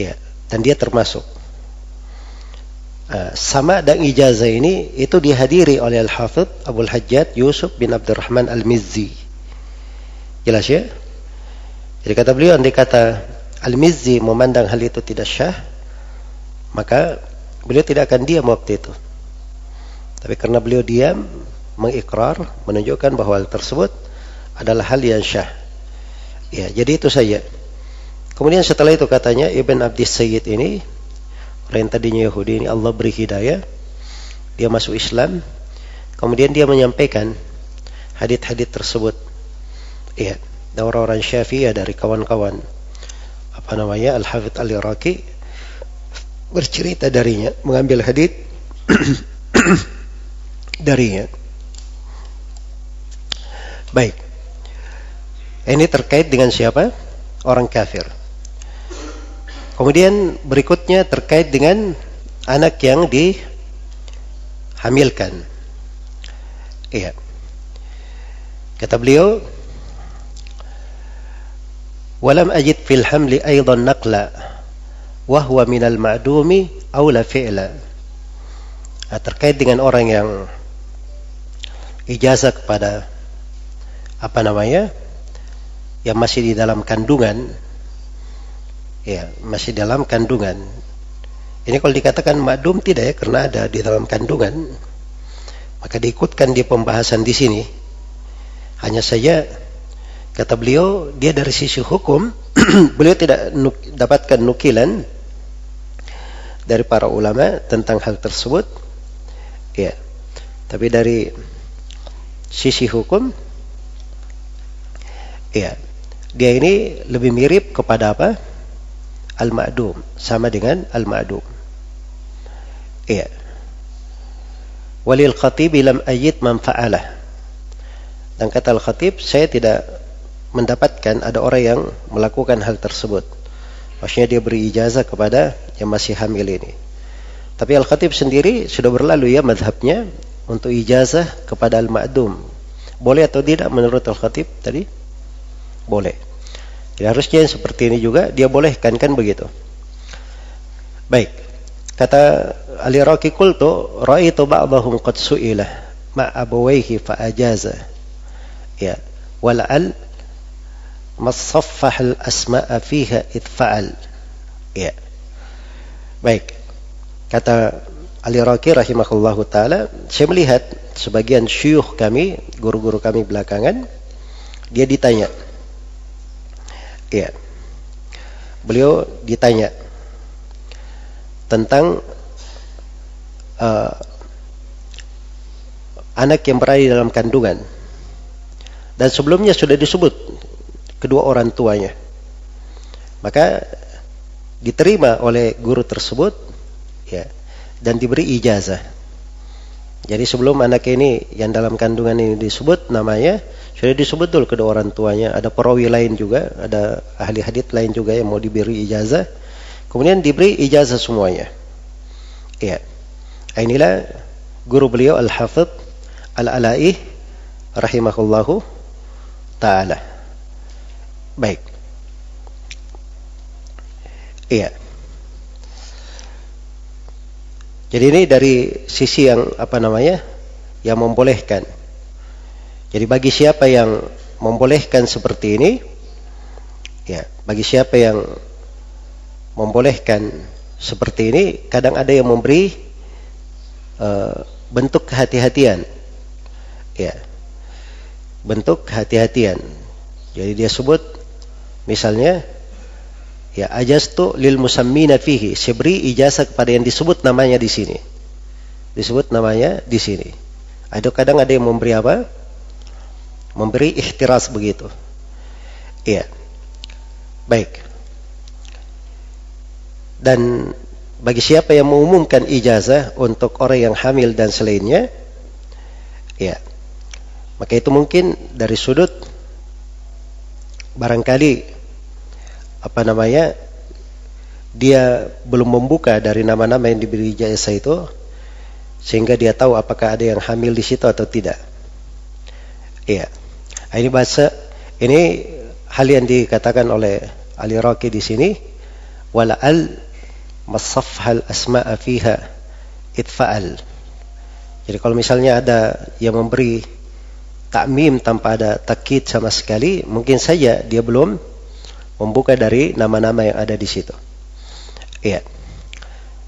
Ya, dan dia termasuk. Sama dan ijazah ini itu dihadiri oleh Al-Hafidh Abul Hajjaj Yusuf bin Abdurrahman Al-Mizzi. Jelas ya? Jadi kata beliau, andai kata Al-Mizzi memandang hal itu tidak syah, maka beliau tidak akan diam waktu itu. Tapi karena beliau diam, mengikrar, menunjukkan bahwa hal tersebut adalah hal yang syah. Ya, jadi itu saja. Kemudian setelah itu katanya Ibn Abdis Sayyid ini, orang yang tadinya Yahudi ini, Allah beri hidayah, dia masuk Islam. Kemudian dia menyampaikan hadits-hadits tersebut. Iya, dan orang-orang Syafi'iyah dari kawan-kawan Al-Hafidz Al-Iraqi bercerita darinya, mengambil hadits darinya. Baik. Ini terkait dengan siapa? Orang kafir. Kemudian berikutnya terkait dengan anak yang dihamilkan. Iya. Kata beliau, "Walam ajid fil hamli aidan naqla wa huwa minal ma'dumi aw la fi'la." Terkait dengan orang yang ijazah kepada yang masih di dalam kandungan, ya, masih dalam kandungan. Ini kalau dikatakan ma'dum tidak ya, karena ada di dalam kandungan, maka diikutkan di pembahasan di sini. Hanya saja kata beliau, dia dari sisi hukum beliau tidak dapatkan nukilan dari para ulama tentang hal tersebut, ya. Tapi dari sisi hukum, ya, dia ini lebih mirip kepada apa? Al-ma'dum, sama dengan al-ma'dum. Iya. Walil khatib lam ajid man fa'alah. Dan kata al-khatib, saya tidak mendapatkan ada orang yang melakukan hal tersebut. Maksudnya dia beri ijazah kepada yang masih hamil ini. Tapi al-khatib sendiri sudah berlalu ya madhabnya untuk ijazah kepada al-ma'dum. Boleh atau tidak menurut al-khatib tadi? Boleh. Jadi harusnya seperti ini juga dia bolehkan, kan begitu. Baik. Kata Al-Iraqi, qultu ra'aitu ba'dahum qad su'ila ma abawayhi fa ajaza. Ya, wal'al masaffah al-asma'a fiha idfa'al. Ya. Baik. Kata Al-Iraqi rahimahullahu taala, saya melihat sebagian syuyukh kami, guru-guru kami belakangan, dia ditanya. Ya. Beliau ditanya tentang anak yang berada di dalam kandungan, dan sebelumnya sudah disebut kedua orang tuanya, maka diterima oleh guru tersebut, ya, dan diberi ijazah. Jadi sebelum anak ini yang dalam kandungan ini disebut namanya, sudah disebut dulu kedua orang tuanya. Ada perawi lain juga, ada ahli hadits lain juga yang mau diberi ijazah, kemudian diberi ijazah semuanya. Ya, inilah guru beliau Al-Hafidz Al-Ala'i rahimahullahu ta'ala. Baik. Iya. Jadi ini dari sisi yang yang membolehkan. Jadi bagi siapa yang membolehkan seperti ini, ya, bagi siapa yang membolehkan seperti ini, kadang ada yang memberi bentuk kehati-hatian, ya, bentuk kehati-hatian. Jadi dia sebut misalnya, ya, ajaztu lil musammina fihi, saya beri ijazah kepada yang disebut namanya di sini, disebut namanya di sini. Ada kadang ada yang memberi apa? Memberi ihtiras begitu. Iya. Baik. Dan bagi siapa yang mengumumkan ijazah untuk orang yang hamil dan selainnya, ya, maka itu mungkin dari sudut barangkali dia belum membuka dari nama-nama yang diberi ijazah itu, sehingga dia tahu apakah ada yang hamil di situ atau tidak. Iya. Ini hal yang dikatakan oleh Al-Iraqi di sini, wala'al masaffahal asma'a fiha idfa'al. Jadi kalau misalnya ada yang memberi ta'mim tanpa ada takkid sama sekali, mungkin saja dia belum membuka dari nama-nama yang ada di situ. Iya.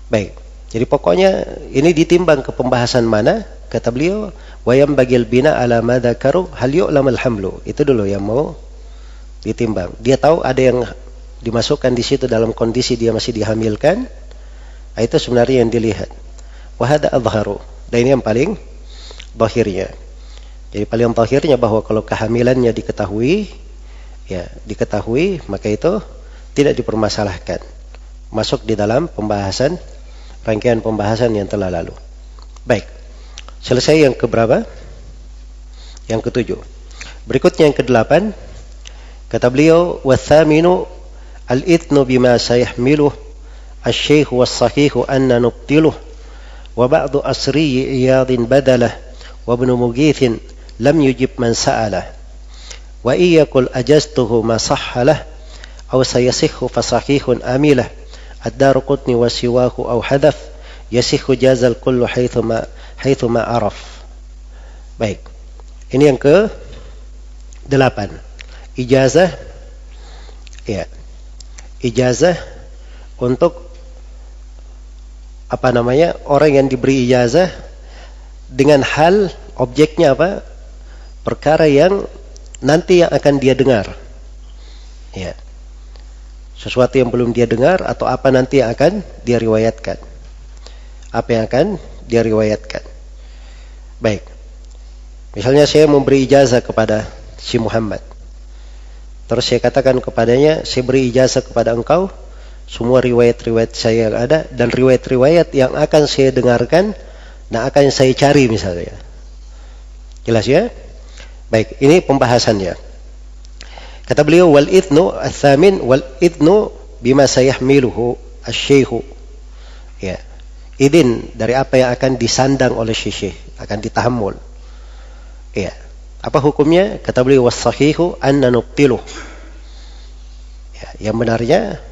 Baik. Jadi pokoknya ini ditimbang ke pembahasan mana, kata beliau, wa yambagil bina ala ma dzakaru hal yu'lamal hamlu. Itu dulu yang mau ditimbang. Dia tahu ada yang dimasukkan di situ dalam kondisi dia masih dihamilkan. Itu sebenarnya yang dilihat. Wa hadza adharu. Dan ini yang paling zahirnya. Jadi paling zahirnya bahwa kalau kehamilannya diketahui, maka itu tidak dipermasalahkan. Masuk di dalam pembahasan, rangkaian pembahasan yang telah lalu. Baik. Selesai yang keberapa? Yang ketujuh. Berikutnya yang kedelapan. Kata beliau, "Wathaminu al-ithnu bima sayahmiluh asy-syaikh was-sahih anna nubtiluh wa ba'du asri iyadin badalah wa ibnu mughithin lam yujib man sa'alah wa iyakul ajaztuhu ma sahhalah aw sayasihhu fasahihun amilah ad-Darqutni wa siwahu aw hadaf yasihhu jazal kullu haitsu ma araf." Baik. Ini yang ke-8. Ijazah, ijazah untuk orang yang diberi ijazah dengan hal objeknya apa? Perkara yang nanti yang akan dia dengar. Sesuatu yang belum dia dengar atau apa nanti yang akan dia riwayatkan. Apa yang akan dia riwayatkan. Baik. Misalnya saya memberi ijazah kepada si Muhammad. Terus saya katakan kepadanya, saya beri ijazah kepada engkau semua riwayat-riwayat saya yang ada dan riwayat-riwayat yang akan saya dengarkan dan akan saya cari misalnya. Jelas ya? Baik, ini pembahasannya. Kata beliau, wal idnu ats-tsamin wal idnu bima sayahmiluhu asy-syaikh. Idin dari apa yang akan disandang oleh syekh, akan ditahammul. Apa hukumnya? Kata beliau, was-sahihu anna nubtiluh. Yang benarnya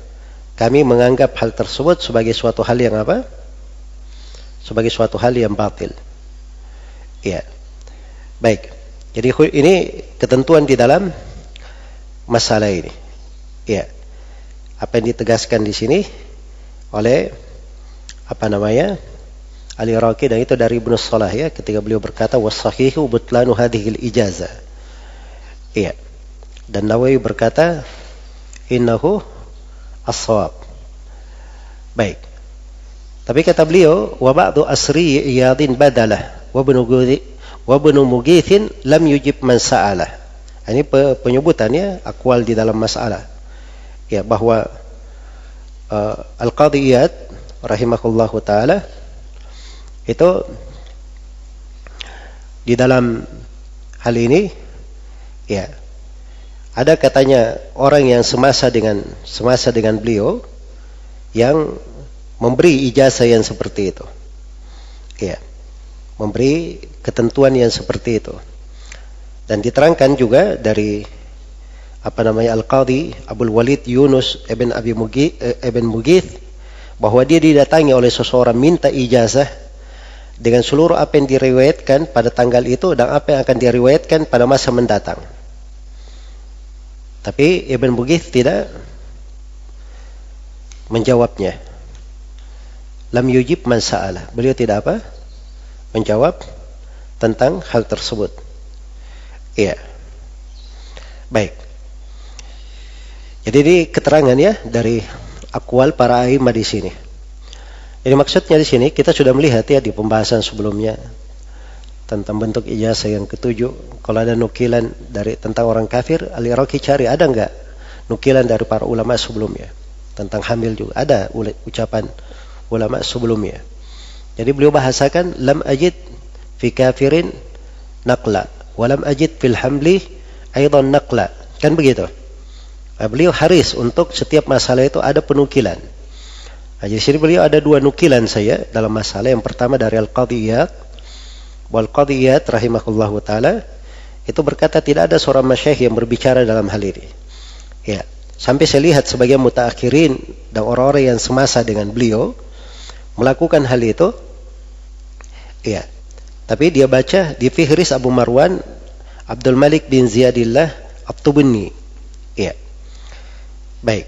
kami menganggap hal tersebut sebagai suatu hal yang apa? Sebagai suatu hal yang batil. Baik. Jadi ini ketentuan di dalam masalah ini. Apa yang ditegaskan di sini oleh Al-Iraqi, dan itu dari Ibnu Salah ketika beliau berkata was-sahihu butlanu hadhil ijazah. Dan Nawawi berkata innahu as-shawab. Baik. Tapi kata beliau wa ba'du asri iyadin badalah wa ibnu mughithin lam yujib man sa'alah. Ini penyebutannya akwal di dalam masalah. Bahwa Al-Qadhi Iyad rahimahullahu taala itu di dalam hal ini ada katanya orang yang semasa dengan beliau yang memberi ijazah yang seperti itu. Memberi ketentuan yang seperti itu. Dan diterangkan juga dari Al-Qadhi Abdul Walid Yunus ibn Mughith bahwa dia didatangi oleh seseorang minta ijazah dengan seluruh apa yang diriwayatkan pada tanggal itu dan apa yang akan diriwayatkan pada masa mendatang. Tapi Ibn Mughith tidak menjawabnya. Lam yujib man sa'ala. Beliau tidak menjawab tentang hal tersebut. Baik. Jadi ini keterangan dari akwal para a'immah di sini. Jadi maksudnya di sini kita sudah melihat di pembahasan sebelumnya tentang bentuk ijazah yang ketujuh. Kalau ada nukilan tentang orang kafir, Al-Iraqi cari ada enggak nukilan dari para ulama sebelumnya tentang hamil juga ada ucapan ulama sebelumnya. Jadi beliau bahasakan lam ajid fi kafirin naqla wa lam ajid fil hamli aidan naqla. Kan begitu. Beliau haris untuk setiap masalah itu ada penukilan. Jadi sini beliau ada dua nukilan saya dalam masalah. Yang pertama dari Al-Qadhi Iyad. Al-Qadhi Iyad rahimahullahu ta'ala itu berkata tidak ada seorang masyayikh yang berbicara dalam hal ini. Sampai saya lihat sebagian mutaakhirin dan orang-orang yang semasa dengan beliau melakukan hal itu. Tapi dia baca di Fihris Abu Marwan Abdul Malik bin Ziyadillah At-Tubni. Baik.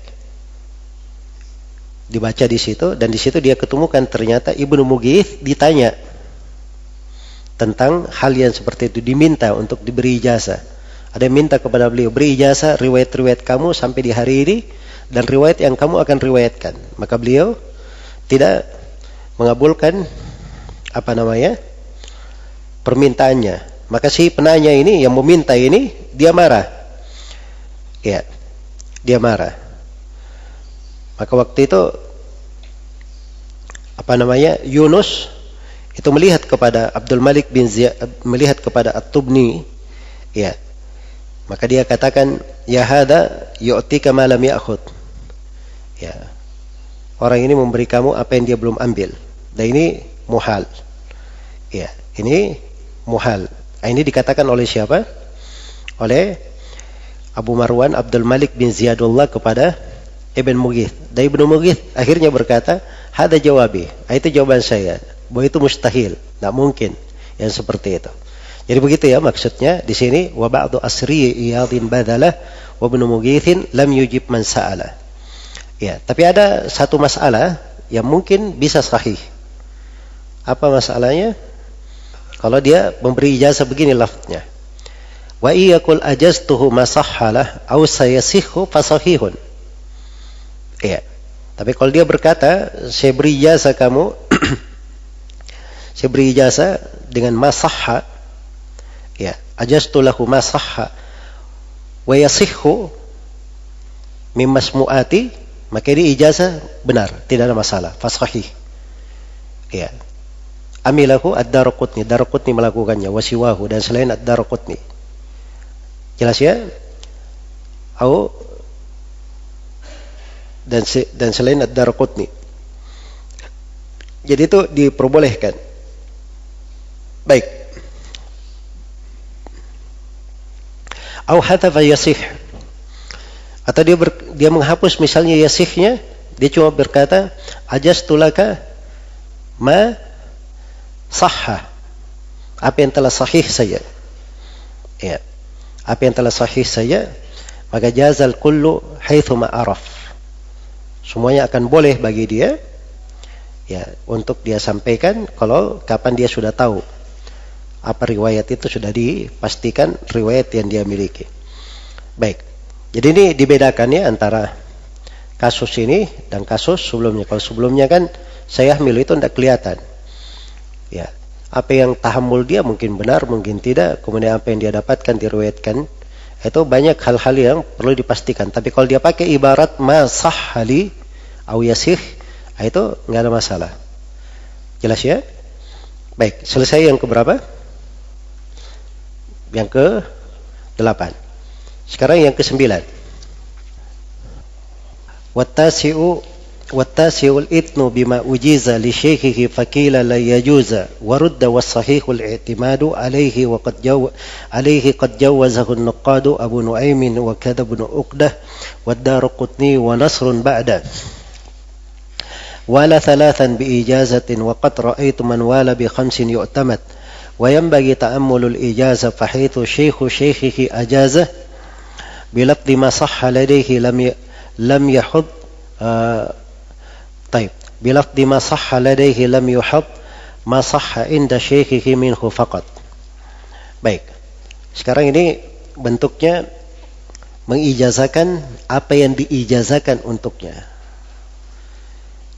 Dibaca di situ, dan di situ dia ketemukan ternyata Ibnu Mughith ditanya tentang hal yang seperti itu, diminta untuk diberi ijazah. Ada yang minta kepada beliau, beri ijazah riwayat-riwayat kamu sampai di hari ini dan riwayat yang kamu akan riwayatkan. Maka beliau tidak mengabulkan permintaannya. Maka si penanya ini yang meminta ini dia marah. Ya, dia marah. Maka waktu itu Yunus itu melihat kepada Abdul Malik bin Ziyad, melihat kepada At-Tubni, ya. Maka dia katakan, ya hada yu'tika ma lam ya'khud. Ya. Orang ini memberi kamu apa yang dia belum ambil. Dan ini muhal. Ya, ini muhal. Ini dikatakan oleh siapa? Oleh Abu Marwan Abdul Malik bin Ziyadullah kepada Ibn Mughith. Dan Ibn Mughith akhirnya berkata, hada jawabi. Itu jawaban saya. Bahwa itu mustahil, tidak mungkin yang seperti itu. Jadi begitu ya maksudnya di sini, wa ba'du asri iyadin badalah wa Ibn Mughithin lam yujib man sa'ala. Ya, tapi ada satu masalah yang mungkin bisa sahih. Apa masalahnya? Kalau dia memberi ijazah begini lafadznya, wa iyakul ajaztuhu masahhalah aw sayasihhu fasahihun. Ya. Tapi kalau dia berkata, saya beri ijazah kamu, saya beri ijazah dengan masahha, ya, ajaztu lahu masahha wa yasihhu min masmu'ati, maka ini ijazah benar, tidak ada masalah, fasahih. Ya. Amilahu ad-Daraqutni, Daraqutni melakukannya, wasiwahu, dan selain ad-Daraqutni. Jelas ya? Dan selain ad-Daraqutni. Jadi itu diperbolehkan. Baik. Au hatafa yasih. Atau dia menghapus misalnya yasihnya, dia cuma berkata ajaztu laka ma sahha, apa yang telah sahih saja. Ya. Apa yang telah sahih saja, maka jazal kullu haitsu ma araf. Semuanya akan boleh bagi dia, ya, untuk dia sampaikan kalau kapan dia sudah tahu apa riwayat itu, sudah dipastikan riwayat yang dia miliki. Baik. Jadi ini dibedakan ya antara kasus ini dan kasus sebelumnya. Kalau sebelumnya kan saya hamil itu tidak kelihatan. Ya, apa yang tahammul dia mungkin benar, mungkin tidak. Kemudian apa yang dia dapatkan diriwayatkan, itu banyak hal-hal yang perlu dipastikan. Tapi kalau dia pakai ibarat ma sahhali au yasih, itu nggak ada masalah. Jelas ya? Baik, selesai yang keberapa? Yang ke-8. Sekarang yang ke-9. والتاسع الإثم بما أجيز لشيخه فقيل لا يجوز ورد والصحيح الاعتماد عليه قد جوزه النقاد أبو نعيم وكذا ابن عقدة والدارقطني ونصر بعده ولا ثلاثا بإجازة وقد رأيت من وال ب5 يعتمد وينبغي تأمل الإجازة فحيث شيخه أجازه بلفظ ما صح لديه لم يحض طيب بلفظ ما صح لديه لم يحض ما صح عند شيخه منه فقط. Baik. Sekarang ini bentuknya mengijazahkan apa yang diijazahkan untuknya.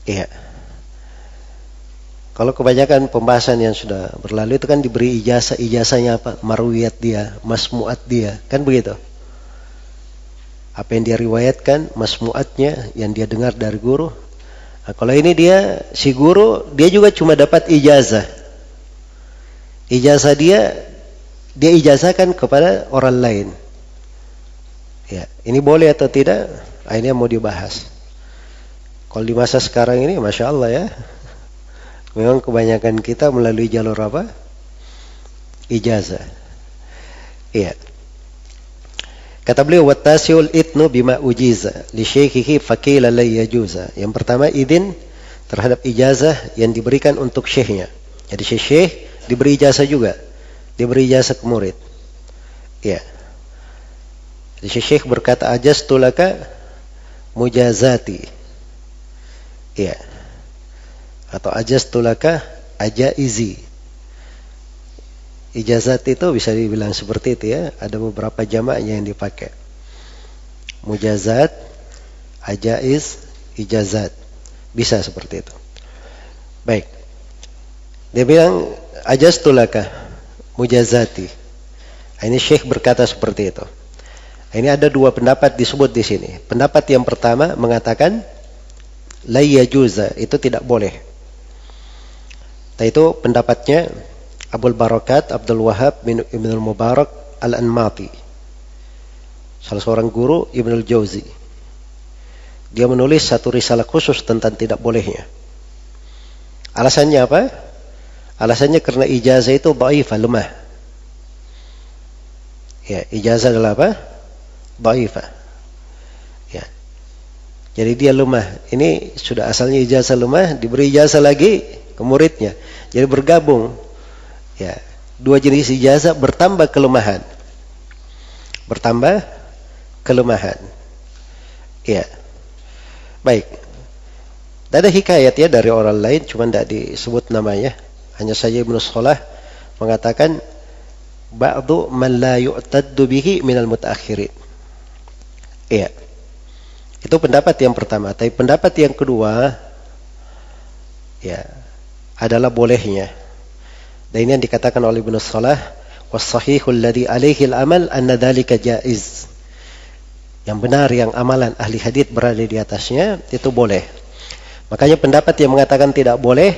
Iya. Kalau kebanyakan pembahasan yang sudah berlalu itu kan diberi ijazah, ijazahnya apa? Marwiyat dia, masmu'at dia, kan begitu. Apa yang dia riwayatkan, masmu'atnya yang dia dengar dari guru. Nah, kalau ini dia, si guru, dia juga cuma dapat ijazah. Ijazah dia ijazahkan kepada orang lain. Ya, ini boleh atau tidak? Nah, ini yang mau dibahas. Kalau di masa sekarang ini, Masya Allah ya, memang kebanyakan kita melalui jalur apa? Ijazah. Iya. Kata beliau, wattasiul itnu bima ujiza li syekhihi faqila la yajuza. Yang pertama, izin terhadap ijazah yang diberikan untuk syekhnya. Jadi syekh diberi ijazah juga. Diberi ijazah ke murid. Ya. Jadi syekh berkata, ajaztu laka mujazati. Ya. Atau ajaztu laka ajaizi. Ijazat itu bisa dibilang seperti itu ya. Ada beberapa jamaknya yang dipakai. Mujazat, ajaiz, ijazat. Bisa seperti itu. Baik. Dia bilang ajaztu laka mujazati. Ini Syekh berkata seperti itu. Ini ada dua pendapat disebut di sini. Pendapat yang pertama mengatakan la yajuza, itu tidak boleh. Nah, itu pendapatnya Abdul Barakat Abdul Wahab bin Ibnul Mubarak Al-Anmati, salah seorang guru Ibnul Jauzi. Dia menulis satu risalah khusus tentang tidak bolehnya. Alasannya apa? Alasannya karena ijazah itu dhaifah, lemah. Ya, ijazah adalah apa? Dhaifah. Ya. Jadi dia lemah. Ini sudah asalnya ijazah lemah, diberi ijazah lagi ke muridnya. Jadi bergabung. Ya, dua jenis ijazah bertambah kelemahan. Bertambah kelemahan. Ya. Baik. Ada hikayat ya dari orang lain, cuma tidak disebut namanya. Hanya saja Ibnu Shalah mengatakan ba'du man la yu'taddu bihi minal mutaakhirin. Iya. Itu pendapat yang pertama. Tapi pendapat yang kedua ya adalah bolehnya. Dan ini yang dikatakan oleh Ibnu Shalah, was-sahihul ladzi alaihi al-amal anna dzalika jaiz. Yang benar, yang amalan ahli hadits berada di atasnya, itu boleh. Makanya pendapat yang mengatakan tidak boleh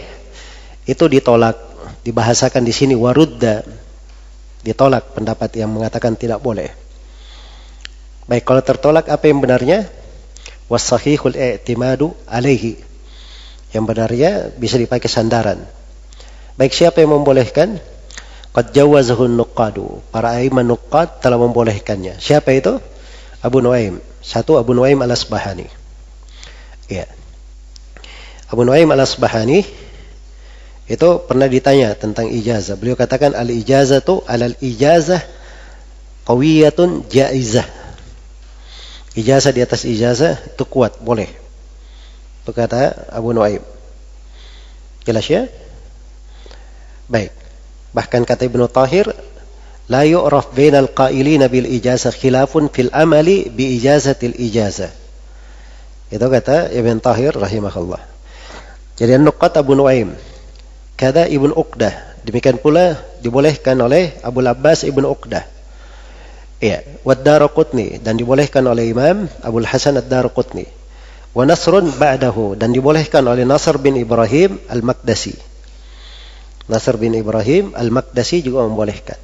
itu ditolak, dibahasakan di sini warudda. Ditolak pendapat yang mengatakan tidak boleh. Baik, kalau tertolak apa yang benarnya? Was-sahihul i'timadu alaihi. Yang benarnya bisa dipakai sandaran. Baik, siapa yang membolehkan? Qad jawazahu an-nuqadu. Para a'imah nuqad telah membolehkannya. Siapa itu? Abu Nuaim. Satu, Abu Nuaim Al-Asbahani. Ya. Abu Nuaim Al-Asbahani itu pernah ditanya tentang ijazah. Beliau katakan al-ijazatu alal ijazah qawiyatun jaizah. Ijazah di atas ijazah itu kuat, boleh. Itu kata Abu Nuaim. Jelas ya? Baik. Bahkan kata Ibnu Tahir, la yu'raf bainal qailina bil ijazah khilafun fil amali bi ijazatil ijazah. Itu kata Ibnu Tahir rahimahullah. Jadi an-nuqat Abu Nuaim. Kata Ibnu Uqdah. Demikian pula dibolehkan oleh Abu Abbas Ibnu Uqdah. Ya, wad-Daraqutni, dan dibolehkan oleh Imam Abu Hasan ad-Daraqutni. Wa Nasrun ba'dahu, dan dibolehkan oleh Nasr bin Ibrahim al-Maqdisi. Nasr bin Ibrahim al-Maqdisi juga membolehkan.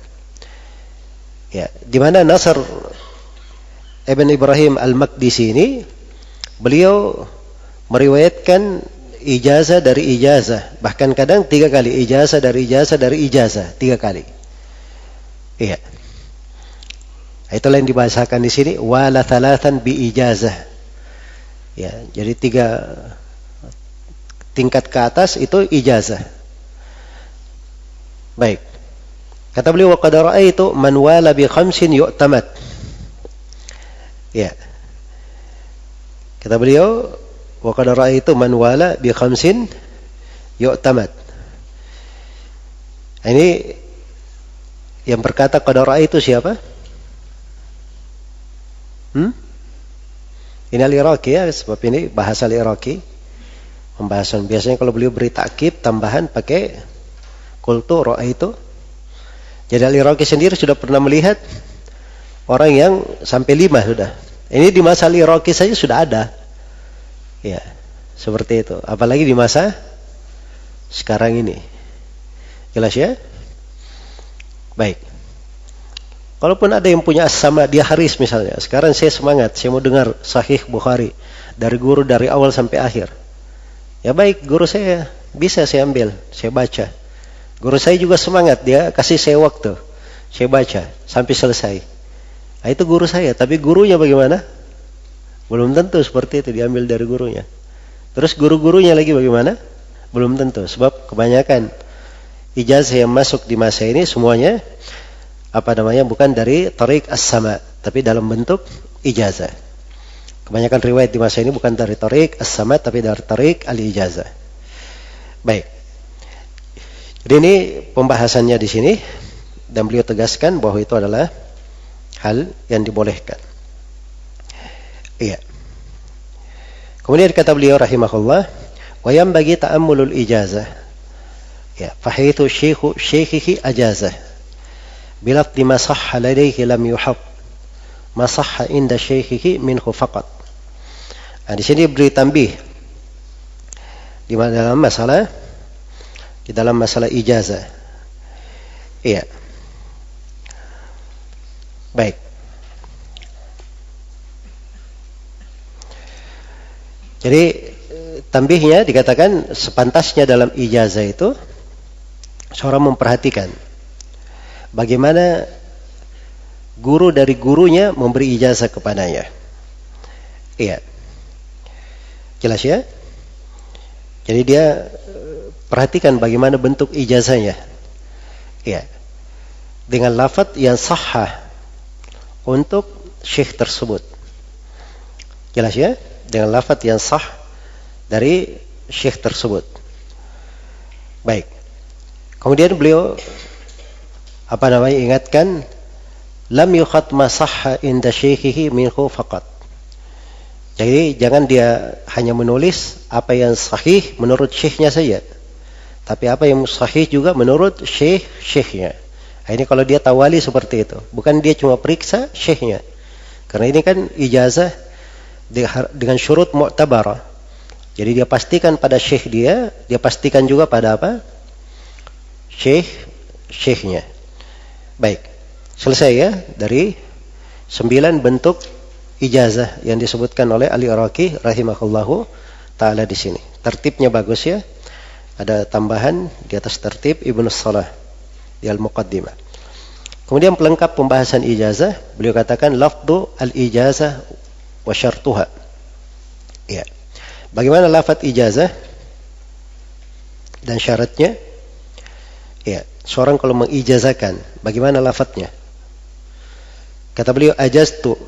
Ya, di mana Nasr ibn Ibrahim al-Maqdisi ini beliau meriwayatkan ijazah dari ijazah, bahkan kadang 3 kali ijazah dari ijazah dari ijazah, 3 kali. Iya. Itulah yang dibahasakan di sini wala thalathan bi ijazah. Ya, jadi 3 tingkat ke atas itu ijazah. Baik. Kata beliau wa qad ra'aitu man wala bi khamsin yu'tamad. Ya. Kata beliau wa qad ra'aitu man wala bi khamsin yu'tamad. Ini yang berkata qad ra'aitu siapa? Ini al-Iraqi ya, sebab ini bahasa al-Iraqi. Pembahasan biasanya kalau beliau beri takkib tambahan pakai qultu ra'aitu. Jadi al-Iraqi sendiri sudah pernah melihat orang yang sampai 5 sudah. Ini di masa al-Iraqi saja sudah ada. Ya, seperti itu. Apalagi di masa sekarang ini. Jelas ya? Baik. Kalaupun ada yang punya as-sama, dia haris misalnya. Sekarang saya semangat, saya mau dengar Sahih Bukhari dari guru dari awal sampai akhir. Ya baik, guru saya bisa saya ambil, saya baca. Guru saya juga semangat, dia kasih saya waktu. Saya baca sampai selesai. Nah, itu guru saya, tapi gurunya bagaimana? Belum tentu seperti itu diambil dari gurunya. Terus guru-gurunya lagi bagaimana? Belum tentu, sebab kebanyakan ijazah yang masuk di masa ini semuanya bukan dari tariq as-sama, tapi dalam bentuk ijazah. Kebanyakan riwayat di masa ini bukan dari tariq as-samad tapi dari tariq al-ijazah. Baik. Jadi ini pembahasannya di sini dan beliau tegaskan bahwa itu adalah hal yang dibolehkan. Iya. Kemudian kata beliau rahimahullah, wa yanbaghi ta'ammulul ijazah. Ya, fa haitsu syaikhihi ajazah. Bilafzi ma sahha ladayhi lam yuhab. Ma sahha inda syaikhihi minhu faqat. Nah, di sini beri tambih di dalam masalah ijazah. Iya. Baik. Jadi tambihnya dikatakan sepantasnya dalam ijazah itu seorang memperhatikan bagaimana guru dari gurunya memberi ijazah kepadanya. Iya. Jelas ya? Jadi dia perhatikan bagaimana bentuk ijazahnya. Iya. Dengan lafaz yang sahah untuk syekh tersebut. Jelas ya? Dengan lafaz yang sah dari syekh tersebut. Baik. Kemudian beliau ingatkan lam yukhat ma sahha inda syekhihi minhu faqat. Jadi jangan dia hanya menulis apa yang sahih menurut syekhnya saja, tapi apa yang sahih juga menurut syekhnya. Nah, ini kalau dia tawali seperti itu, bukan dia cuma periksa syekhnya. Karena ini kan ijazah dengan syurut mu'tabarah. Jadi dia pastikan pada syekh dia pastikan juga pada apa? Syekhnya. Baik. Selesai ya dari 9 bentuk ijazah yang disebutkan oleh Al-Iraqi rahimahullahu taala di sini. Tertibnya bagus ya. Ada tambahan di atas tertib Ibnu Salah di Al-Muqaddimah. Kemudian pelengkap pembahasan ijazah, beliau katakan lafdhu al-ijazah wa syartuha. Ya. Bagaimana lafaz ijazah dan syaratnya? Ya, seorang kalau mengijazahkan, bagaimana lafaznya? Kata beliau, ajaztu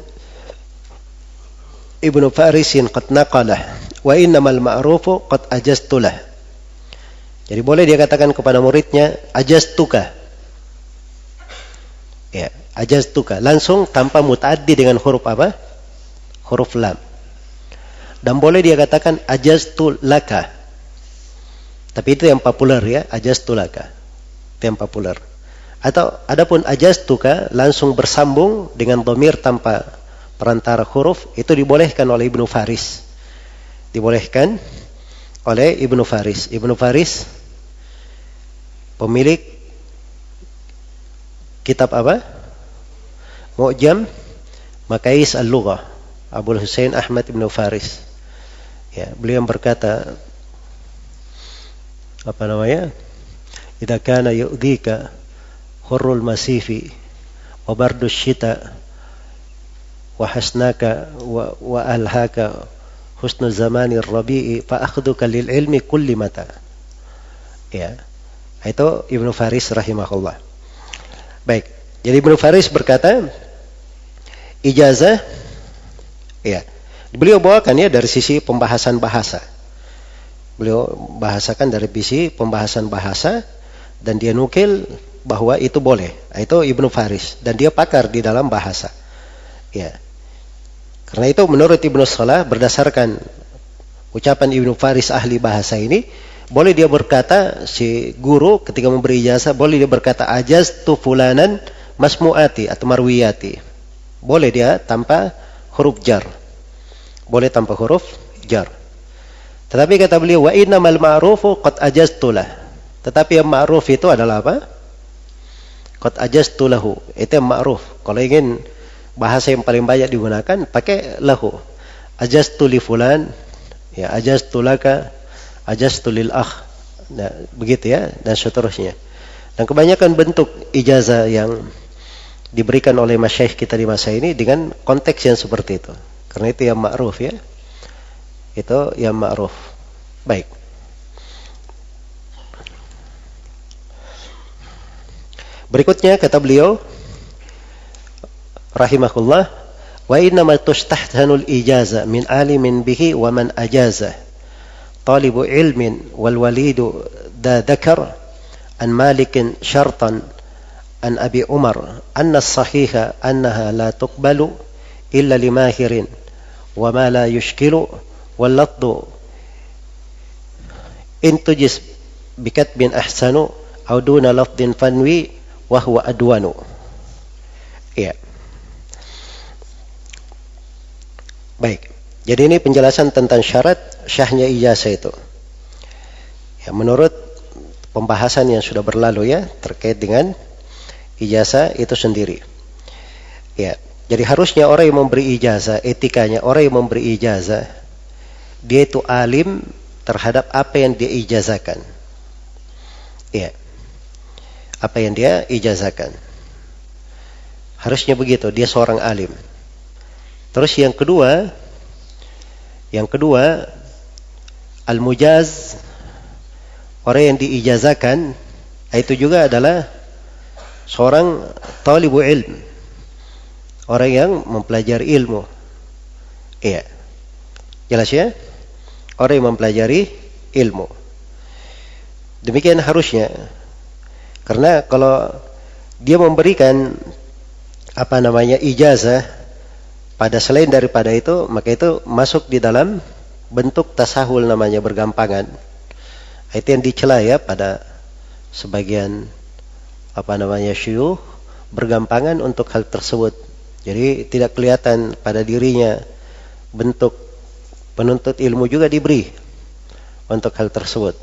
Ibnu Farisin qad naqalah wa innamal ma'rufu qad ajaztulah. Jadi boleh dia katakan kepada muridnya ajaztuka. Ya, ajaztuka langsung tanpa mutaaddi dengan huruf apa? Huruf lam. Dan boleh dia katakan ajaztu laka. Tapi itu yang populer ya, ajaztu laka. Itu yang populer. Atau adapun ajaztuka langsung bersambung dengan dhamir tanpa perantara huruf, itu dibolehkan oleh Ibnu Faris. Dibolehkan oleh Ibnu Faris. Ibnu Faris pemilik kitab apa? Mu'jam Maqais al-Lughah, Abul Husain Ahmad Ibnu Faris. Ya, beliau berkata idza kana yu'dhika hurrul masifi wa bardus syita wa hasnaka wa alhaka husnul zamanir rabi'i fa akhduka lil ilmi kulli mata. Ya. Itu Ibnu Faris rahimahullah. Baik. Jadi Ibnu Faris berkata ijazah ya. Beliau bawakan ya dari sisi pembahasan bahasa. Beliau bahasakan dari sisi pembahasan bahasa dan dia nukil bahwa itu boleh. Itu Ibnu Faris dan dia pakar di dalam bahasa. Ya. Karena itu menurut Ibnu Salah berdasarkan ucapan Ibnu Faris ahli bahasa ini, boleh dia berkata si guru ketika memberi ijazah boleh dia berkata ajaztu fulanan masmuati atau marwiyati. Boleh dia tanpa huruf jar. Boleh tanpa huruf jar. Tetapi kata beliau wa innamal ma'rufu qad ajaztulah. Tetapi yang ma'ruf itu adalah apa? Qad ajaztulahu. Itu yang ma'ruf. Kalau ingin bahasa yang paling banyak digunakan pakai lahu. Ajaztu li fulan, ya ajaztu laka, ajaztu lil akh. Nah, begitu ya dan seterusnya. Dan kebanyakan bentuk ijazah yang diberikan oleh masyayikh kita di masa ini dengan konteks yang seperti itu. Karena itu yang ma'ruf ya. Itu yang ma'ruf. Baik. Berikutnya kata beliau rahimahullah Wa innama tustahsanul ijaza min alimin bihi wa man ajaza talibu ilmin wal walidu da dhakar an malikin syartan an Abi Umar anna as-sahiha annaha la tuqbalu illa limahirin wa ma la yushkilu wal laddu in tujis bikatbin ahsanu aw duna lafdin fanwi wa huwa adwanu. Ya. Baik. Jadi ini penjelasan tentang syarat syahnya ijazah itu. Ya, menurut pembahasan yang sudah berlalu ya terkait dengan ijazah itu sendiri. Ya. Jadi harusnya orang yang memberi ijazah, etikanya orang yang memberi ijazah dia itu alim terhadap apa yang dia ijazahkan. Ya. Apa yang dia ijazahkan. Harusnya begitu, dia seorang alim. Terus yang kedua al-mujaz, orang yang diijazahkan itu juga adalah seorang talibu ilm, orang yang mempelajari ilmu. Iya. Jelas ya? Orang yang mempelajari ilmu. Demikian harusnya. Karena kalau dia memberikan ijazah pada selain daripada itu, maka itu masuk di dalam bentuk tasahul namanya, bergampangan. Itu yang dicela ya pada sebagian syuyukh, bergampangan untuk hal tersebut. Jadi tidak kelihatan pada dirinya bentuk penuntut ilmu juga diberi untuk hal tersebut.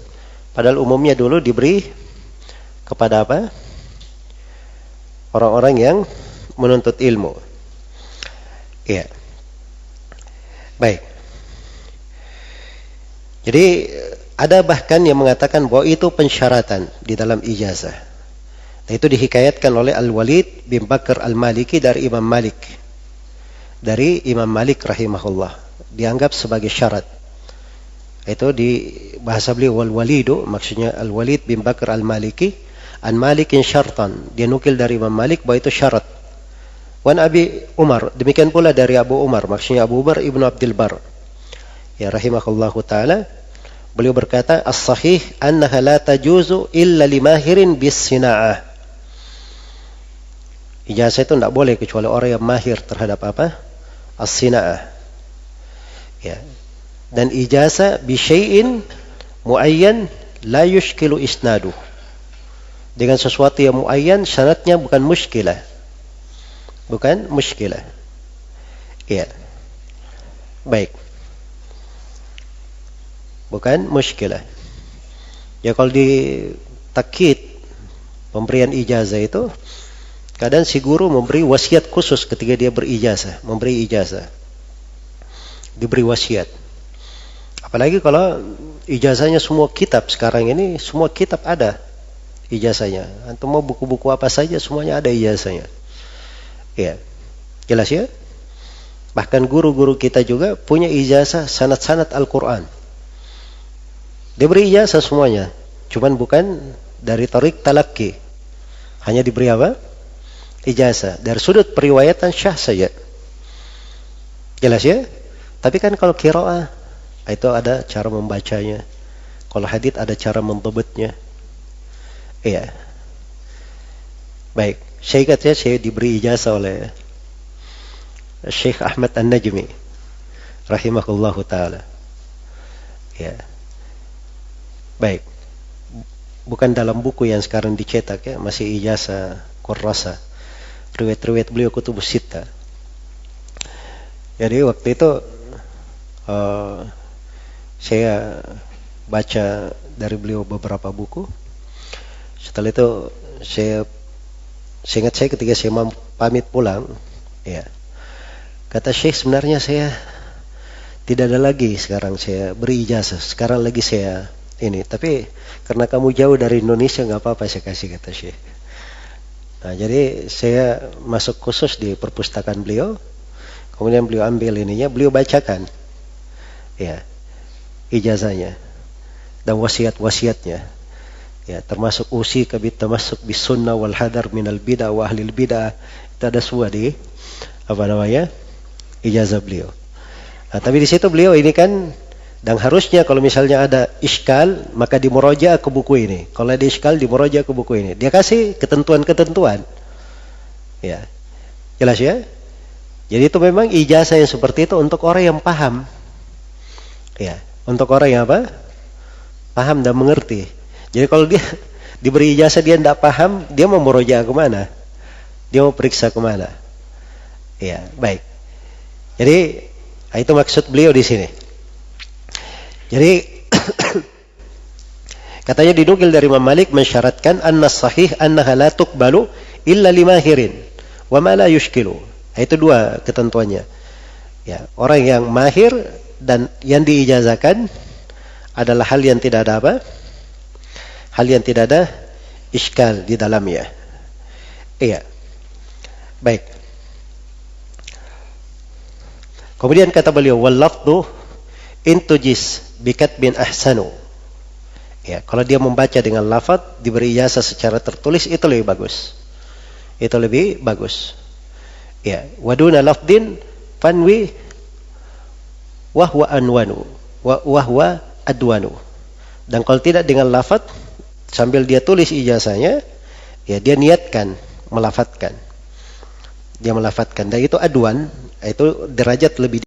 Padahal umumnya dulu diberi kepada orang-orang yang menuntut ilmu. Iya. Baik. Jadi ada bahkan yang mengatakan bahwa itu pensyaratan di dalam ijazah. Nah, itu dihikayatkan oleh Al-Walid bin Bakar Al-Maliki dari Imam Malik. Dari Imam Malik rahimahullah. Dianggap sebagai syarat. Itu di bahasa beliau wal-walidu, maksudnya Al-Walid bin Bakar Al-Maliki an Malikin syartan. Dia nukil dari Imam Malik bahwa itu syarat. Wan Abi Umar, demikian pula dari Abu Umar, maksudnya Abu Umar ibnu Abdul Bar. Ya rahimahullahu taala, beliau berkata, as-sahih annaha la tajuzu illa limahirin bis sina'ah. Ijazah itu tidak boleh kecuali orang yang mahir terhadap as-sina'ah. Ya. Dan ijazah bi syai'in muayyan la yushkilu isnaduh. Dengan sesuatu yang muayyan, syaratnya bukan muskilah. Bukan muskilah. Iya. Baik. Bukan muskilah. Ya kalau di takkid pemberian ijazah itu, kadang si guru memberi wasiat khusus ketika dia berijazah, memberi ijazah. Diberi wasiat. Apalagi kalau ijazahnya semua kitab sekarang ini, semua kitab ada ijazahnya. Antum mau buku-buku apa saja semuanya ada ijazahnya. Ya, jelas ya. Bahkan guru-guru kita juga punya ijazah sanad-sanad Al-Quran. Dia beri ijazah semuanya, cuman bukan dari tarik talaqi. Hanya diberi ijazah dari sudut periwayatan syah saja. Jelas ya. Tapi kan kalau qiraah itu ada cara membacanya. Kalau hadits ada cara mendebutnya. Iya. Baik. Saya ingat ya, saya diberi ijazah oleh Syekh Ahmad An-Najmi rahimahullahu ta'ala. Ya. Baik. Bukan dalam buku yang sekarang dicetak ya, masih ijazah kurrasa. Riwayat-riwayat beliau kutubus sittah. Jadi waktu itu saya baca dari beliau beberapa buku. Setelah itu saya ingat saya ketika saya pamit pulang, ya, kata Syekh, sebenarnya saya tidak ada lagi sekarang saya beri ijazah. Sekarang lagi saya ini, tapi karena kamu jauh dari Indonesia nggak apa-apa saya kasih, kata Syekh. Nah, jadi saya masuk khusus di perpustakaan beliau, kemudian beliau ambil ininya, beliau bacakan, ya, ijazahnya dan wasiat-wasiatnya. Ya, termasuk usika bitamasuk bis sunnah wal hadar minal bid'ah wa ahlil bid'ah. Itu ada semua di ijazah beliau. Nah, tapi di situ beliau ini kan, dan harusnya kalau misalnya ada iskal, maka dimuroja ke buku ini. Kalau ada iskal, dimuroja ke buku ini. Dia kasih ketentuan-ketentuan. Ya, jelas ya? Jadi itu memang ijazah yang seperti itu untuk orang yang paham. Ya, untuk orang yang apa? Paham dan mengerti. Jadi kalau dia diberi ijazah dia tidak paham, dia mau muroja kemana? Dia mau periksa kemana? Ya, baik. Jadi itu maksud beliau di sini. Jadi katanya dinukil dari Imam Malik mensyaratkan anna sahih annaha la tuqbalu illa limahirin wa ma la yushkilu. Itu dua ketentuannya. Ya, orang yang mahir dan yang diijazahkan adalah hal yang tidak ada apa? Hal yang tidak ada iskal di dalamnya. Iya. Baik. Kemudian kata beliau wal lafdhu intujis bikat bin ahsanu. Ya, kalau dia membaca dengan lafaz diberi ijazah secara tertulis itu lebih bagus. Itu lebih bagus. Ya, waduna lafdin fanwi wahwa anwanu wahwa adwanu. Dan kalau tidak dengan lafaz sambil dia tulis ijazahnya, ya dia niatkan melafatkan. Dia melafatkan dan itu adwan, itu derajat lebih